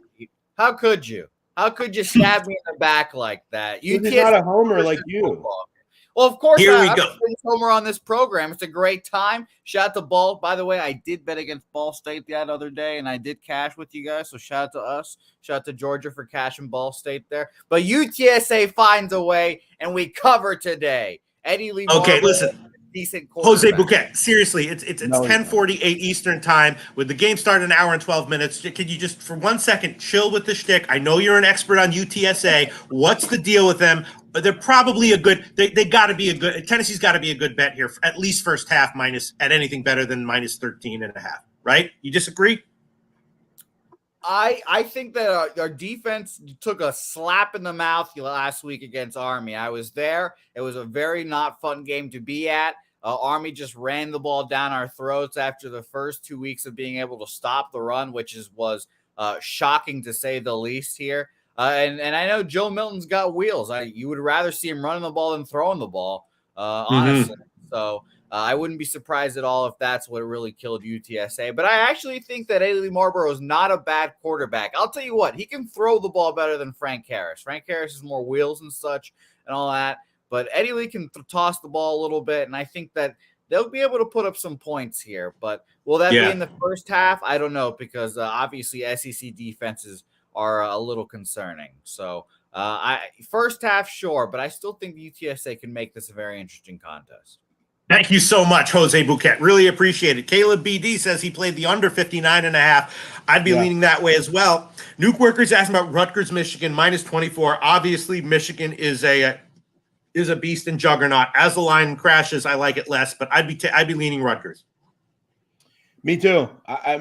How could you? How could you stab me in the back like that? You're not a homer like you. Football. Well, of course, Here we I'm go. a homer on this program. It's a great time. Shout out to Ball. By the way, I did bet against Ball State the other day, and I did cash with you guys. So shout out to us. Shout out to Georgia for cashing Ball State there. But UTSA finds a way, and we cover today. Eddie Lee. Okay, listen. Decent Jose Bouquet, seriously, it's 10:48 Eastern time. With the game started an hour and 12 minutes, can you just for 1 second chill with the shtick? I know you're an expert on UTSA. What's the deal with them? They're probably a good. They got to be a good. Tennessee's got to be a good bet here, at least first half minus at anything better than -13.5. Right? You disagree? I think that our defense took a slap in the mouth last week against Army. I was there. It was a very not fun game to be at. Army just ran the ball down our throats after the first 2 weeks of being able to stop the run, which was shocking to say the least here. And I know Joe Milton's got wheels. You would rather see him running the ball than throwing the ball, honestly. So I wouldn't be surprised at all if that's what really killed UTSA. But I actually think that Ailey Marlborough is not a bad quarterback. I'll tell you what, he can throw the ball better than Frank Harris. Frank Harris is more wheels and such and all that. But Eddie Lee can toss the ball a little bit, and I think that they'll be able to put up some points here. But will that be in the first half? I don't know, because obviously SEC defenses are a little concerning. So first half, sure, but I still think UTSA can make this a very interesting contest. Thank you so much, Jose Bouquet. Really appreciate it. Caleb BD says he played the under 59.5. I'd be leaning that way as well. Nuke Workers asking about Rutgers, Michigan, -24. Obviously, Michigan is a beast and juggernaut. As the line crashes, I like it less, but I'd be leaning Rutgers. Me too.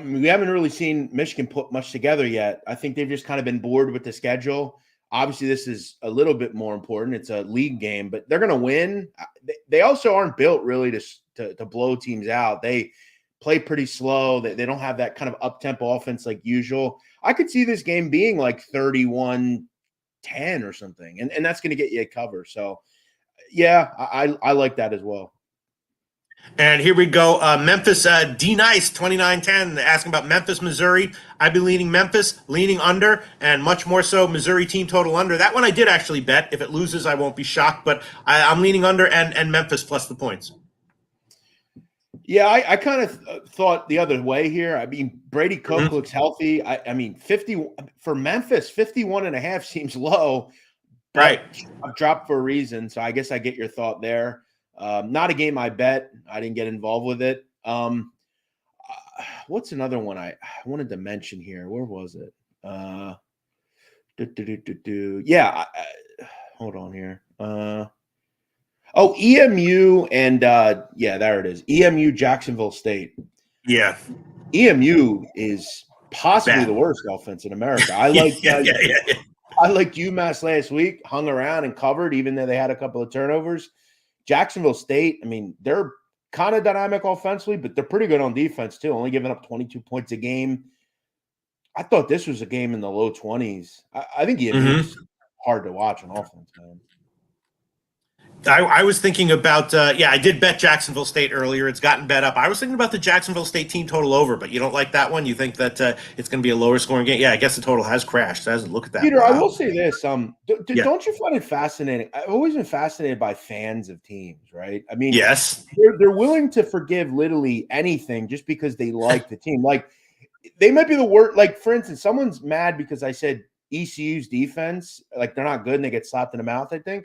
We haven't really seen Michigan put much together yet. I think they've just kind of been bored with the schedule. Obviously, this is a little bit more important. It's a league game, but they're going to win. They also aren't built really to blow teams out. They play pretty slow. They don't have that kind of up-tempo offense like usual. I could see this game being like 31-10 or something, and that's going to get you a cover. So, yeah, I like that as well. And here we go. Memphis, D-Nice, 29-10, asking about Memphis, Missouri. I'd be leaning Memphis, leaning under, and much more so Missouri team total under. That one I did actually bet. If it loses, I won't be shocked, but I'm leaning under and Memphis plus the points. Yeah, I kind of thought the other way here. I mean, Brady Cook looks healthy. I mean, 50 for Memphis, 51.5 seems low. Right. I've dropped for a reason, so I guess I get your thought there. Not a game I bet. I didn't get involved with it. What's another one I wanted to mention here? Where was it? Yeah. Hold on here. EMU and yeah, there it is. EMU Jacksonville State. Yeah. EMU is possibly the worst offense in America. I like I liked UMass last week, hung around and covered, even though they had a couple of turnovers. Jacksonville State, I mean, they're kind of dynamic offensively, but they're pretty good on defense too, only giving up 22 points a game. I thought this was a game in the low 20s. I think EMU is hard to watch on offense, man. I was thinking about, I did bet Jacksonville State earlier. It's gotten bet up. I was thinking about the Jacksonville State team total over, but you don't like that one? You think that it's going to be a lower scoring game? Yeah, I guess the total has crashed. So look at that. Peter, wow. I will say this. Don't you find it fascinating? I've always been fascinated by fans of teams, right? I mean, yes, they're willing to forgive literally anything just because they like the team. Like, they might be the worst. Like, for instance, someone's mad because I said ECU's defense, like, they're not good and they get slapped in the mouth, I think.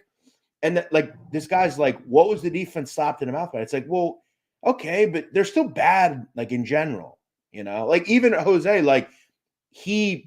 And this guy's like, what was the defense slapped in the mouth by? It's like, well, okay, but they're still bad, like, in general, like, even Jose, like, he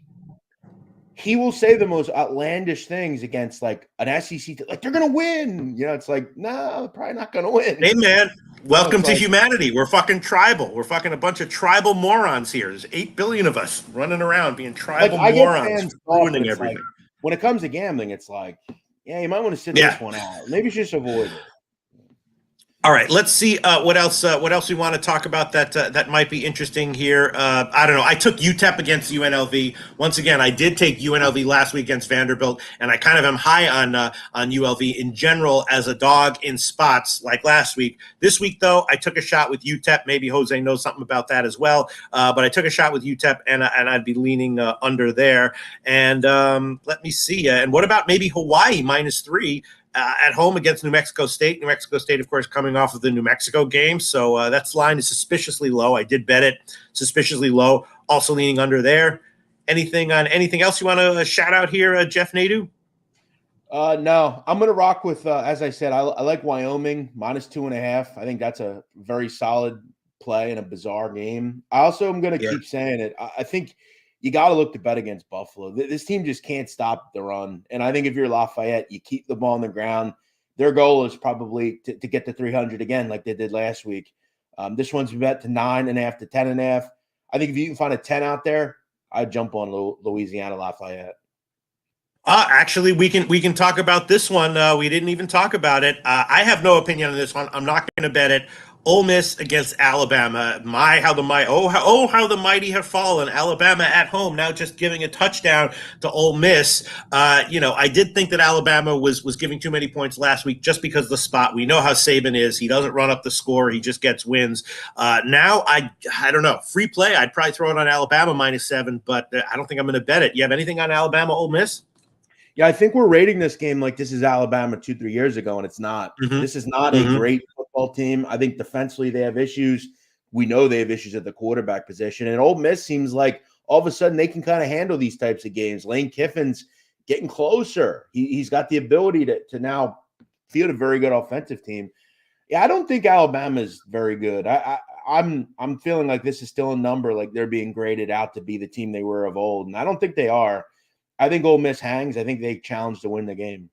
will say the most outlandish things against, like, an SEC, like, they're going to win. It's like, no, they're probably not going to win. Hey, man, welcome to humanity. We're fucking tribal. We're fucking a bunch of tribal morons here. There's 8 billion of us running around being tribal morons, ruining everything. Like, when it comes to gambling, it's like, yeah, you might want to sit this one out. Maybe you should just avoid it. All right, let's see what else we want to talk about that might be interesting here. I don't know. I took UTEP against UNLV. Once again, I did take UNLV last week against Vanderbilt, and I kind of am high on ULV in general as a dog in spots like last week. This week, though, I took a shot with UTEP. Maybe Jose knows something about that as well. But I took a shot with UTEP, and I'd be leaning under there. And let me see. And what about maybe Hawaii -3? At home against New Mexico State. New Mexico State, of course, coming off of the New Mexico game. So that line is suspiciously low. I did bet it suspiciously low. Also leaning under there. Anything else you want to shout out here, Jeff Nadeau? No, I'm going to rock with, as I said, I like Wyoming -2.5. I think that's a very solid play in a bizarre game. I also am going to keep saying it. I think you got to look to bet against Buffalo. This team just can't stop the run. And I think if you're Lafayette, you keep the ball on the ground. Their goal is probably to get to 300 again, like they did last week. This one's bet to 9.5 to 10.5. I think if you can find a 10 out there, I'd jump on Louisiana Lafayette. Actually, we can talk about this one. We didn't even talk about it. I have no opinion on this one. I'm not going to bet it. Ole Miss against Alabama. How the mighty have fallen. Alabama at home now just giving a touchdown to Ole Miss. I did think that Alabama was giving too many points last week just because of the spot. We know how Saban is. He doesn't run up the score. He just gets wins. Now, I don't know. Free play, I'd probably throw it on Alabama -7, but I don't think I'm going to bet it. You have anything on Alabama, Ole Miss? Yeah, I think we're rating this game like this is Alabama 2-3 years ago, and it's not. This is not a great football team. I think defensively they have issues. We know they have issues at the quarterback position. And Ole Miss seems like all of a sudden they can kind of handle these types of games. Lane Kiffin's getting closer. He's got the ability to now field a very good offensive team. Yeah, I don't think Alabama is very good. I'm feeling like this is still a number, like they're being graded out to be the team they were of old, and I don't think they are. I think Ole Miss hangs. I think they challenge to win the game.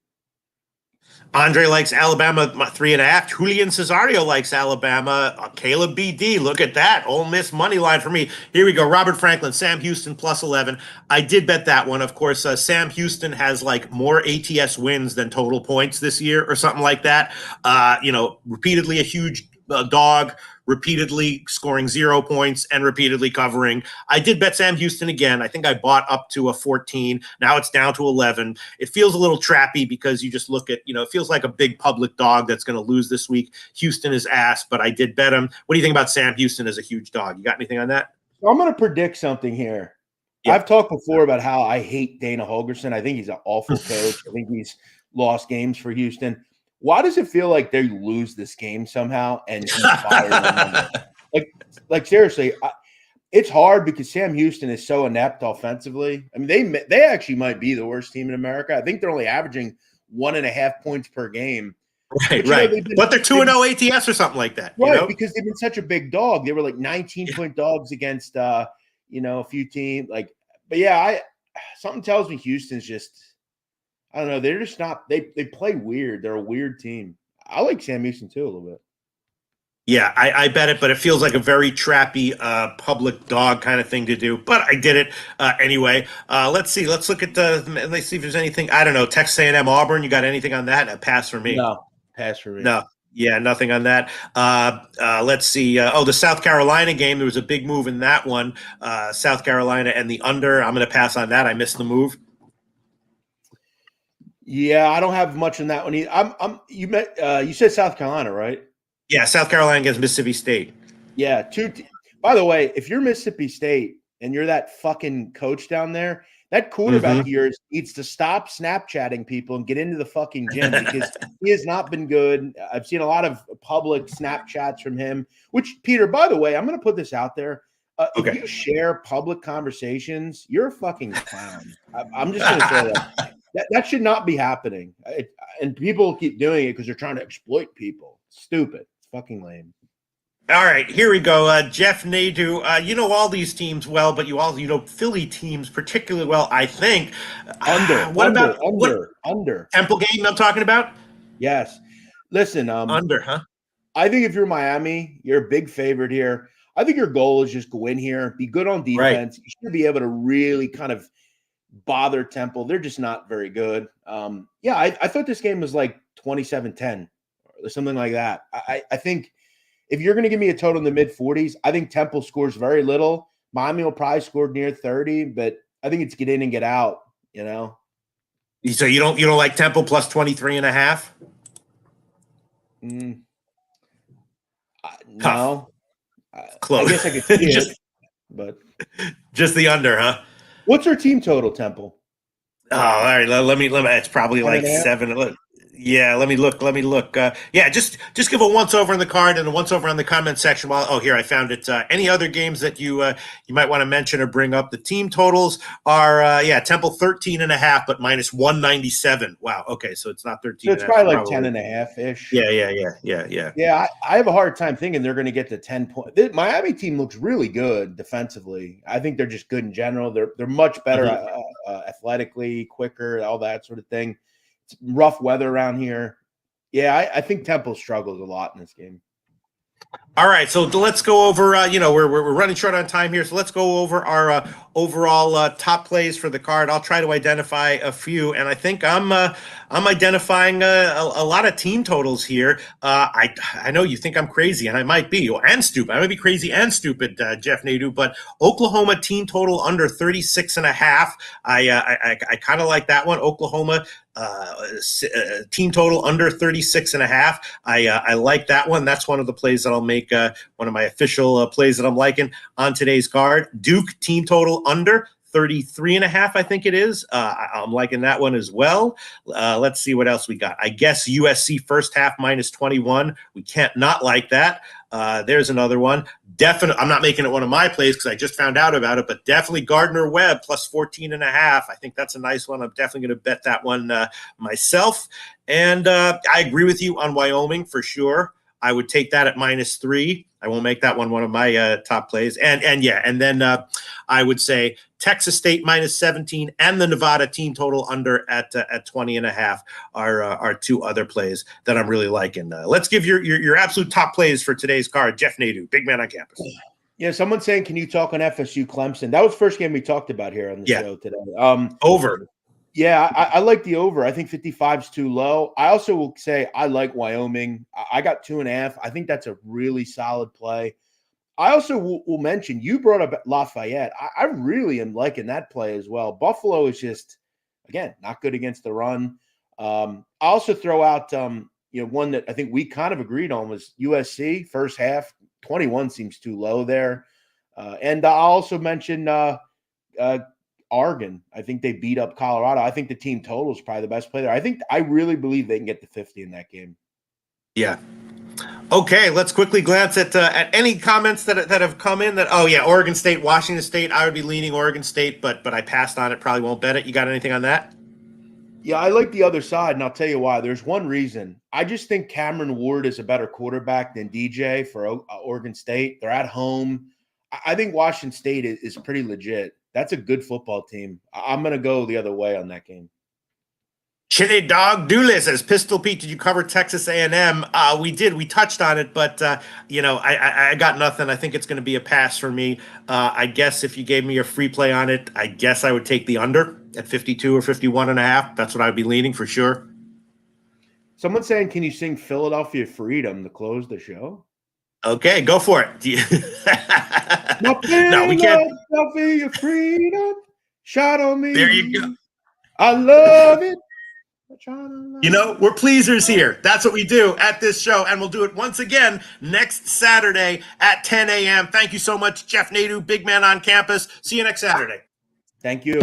Andre likes Alabama 3.5. Julian Cesario likes Alabama. Caleb BD, look at that. Ole Miss money line for me. Here we go. Robert Franklin, Sam Houston plus 11. I did bet that one. Of course, Sam Houston has like more ATS wins than total points this year or something like that. Repeatedly a huge dog, repeatedly scoring 0 points and repeatedly covering. I did bet Sam Houston again. I think I bought up to a 14. Now it's down to 11. It feels a little trappy because you just look at, it feels like a big public dog that's going to lose this week. Houston is ass, but I did bet him. What do you think about Sam Houston as a huge dog? You got anything on that? I'm going to predict something here. Yeah. I've talked before about how I hate Dana Holgorsen. I think he's an awful coach. I think he's lost games for Houston. Why does it feel like they lose this game somehow and he's fired? like seriously, it's hard because Sam Houston is so inept offensively. I mean, they actually might be the worst team in America. I think they're only averaging 1.5 points per game. Right, right. But they're 2-0 ATS or something like that. Right, because they've been such a big dog. They were like 19-point dogs against a few teams. But yeah, something tells me Houston's just. I don't know. They're just not. They play weird. They're a weird team. I like Sam Houston too a little bit. Yeah, I bet it, but it feels like a very trappy public dog kind of thing to do. But I did it anyway. Let's see. Let's look at let's see if there's anything. I don't know. Texas A&M Auburn. You got anything on that? A pass for me. No, pass for me. No. Yeah, nothing on that. Let's see. The South Carolina game. There was a big move in that one. South Carolina and the under. I'm going to pass on that. I missed the move. Yeah, I don't have much in that one either. You said South Carolina, right? Yeah, South Carolina against Mississippi State. Yeah, by the way, if you're Mississippi State and you're that fucking coach down there, that quarterback of yours needs to stop Snapchatting people and get into the fucking gym because he has not been good. I've seen a lot of public Snapchats from him, which, Peter, by the way, I'm going to put this out there. If you share public conversations, you're a fucking clown. I'm just going to say that. That should not be happening. And people keep doing it because they're trying to exploit people. Stupid. It's fucking lame. All right, here we go. Jeff Nadu, you know all these teams well, but you also know Philly teams particularly well, I think. Under. Temple game I'm talking about? Yes. Listen. Under, huh? I think if you're Miami, you're a big favorite here. I think your goal is just go in here, be good on defense. Right. You should be able to really kind of bother Temple. They're just not very good. I thought this game was like 27-10 or something like that. I think if you're going to give me a total in the mid-40s, I think Temple scores very little. Miami will probably score near 30, but I think it's get in and get out, So you don't like Temple plus 23.5? No. Close. I guess I could see it, but just the under, huh? What's our team total, Temple? Oh, all right. Let me. It's probably like 7. Yeah, let me look. Just give a once over on the card and a once over on the comment section. Here I found it. Any other games that you might want to mention or bring up? The team totals are Temple 13.5, but minus 197. Wow. Okay, so it's not 13. So it's probably like 10.5 ish. Yeah. Yeah, I have a hard time thinking they're going to get to 10 points. The Miami team looks really good defensively. I think they're just good in general. They're much better athletically, quicker, all that sort of thing. It's rough weather around here. Yeah, I think Temple struggles a lot in this game. All right, so let's go over. We're running short on time here, so let's go over our overall top plays for the card. I'll try to identify a few, and I think I'm identifying a lot of team totals here. I know you think I'm crazy, and I might be, and stupid. I might be crazy and stupid, Jeff Nadu, but Oklahoma team total under 36.5. I kind of like that one. Oklahoma team total under 36.5. I like that one. That's one of the plays that I'll make one of my official plays that I'm liking on today's card. Duke team total under 33.5, I think it is. I'm liking that one as well. Let's see what else we got. I guess USC first half minus 21. We can't not like that. There's another one. Definitely, I'm not making it one of my plays because I just found out about it, but definitely Gardner-Webb plus 14.5. I think that's a nice one. I'm definitely going to bet that one myself. And I agree with you on Wyoming for sure. I would take that at minus 3. I won't make that one of my top plays. And then I would say Texas State minus 17 and the Nevada team total under at 20.5 are two other plays that I'm really liking. Let's give your absolute top plays for today's card. Jeff Nadeau, big man on campus. Yeah, someone's saying, can you talk on FSU Clemson? That was the first game we talked about here on the show today. Over. Yeah, I like the over. I think 55 is too low. I also will say I like Wyoming. I got 2.5. I think that's a really solid play. I also will mention, you brought up Lafayette. I really am liking that play as well. Buffalo is just, again, not good against the run. I also throw out, one that I think we kind of agreed on was USC first half. 21 seems too low there. And I'll also mention Oregon. I think they beat up Colorado. I think the team total is probably the best play there. I really believe they can get to 50 in that game. Yeah. Okay, let's quickly glance at any comments that have come in. Oregon State, Washington State. I would be leaning Oregon State, but I passed on it. Probably won't bet it. You got anything on that? Yeah, I like the other side, and I'll tell you why. There's one reason. I just think Cameron Ward is a better quarterback than DJ for Oregon State. They're at home. I think Washington State is pretty legit. That's a good football team. I'm going to go the other way on that game. Chili Dog Dooley says, Pistol Pete, did you cover Texas A&M? We did. We touched on it, but, I got nothing. I think it's going to be a pass for me. I guess if you gave me a free play on it, I guess I would take the under at 52 or 51.5. That's what I would be leaning for sure. Someone's saying, can you sing Philadelphia Freedom to close the show? Okay, go for it. No, we can't. Philadelphia Freedom, shot on me. There you go. I love it. We're pleasers here. That's what we do at this show, and we'll do it once again next Saturday at 10 a.m. Thank you so much, Jeff Nadeau, big man on campus. See you next Saturday. Thank you.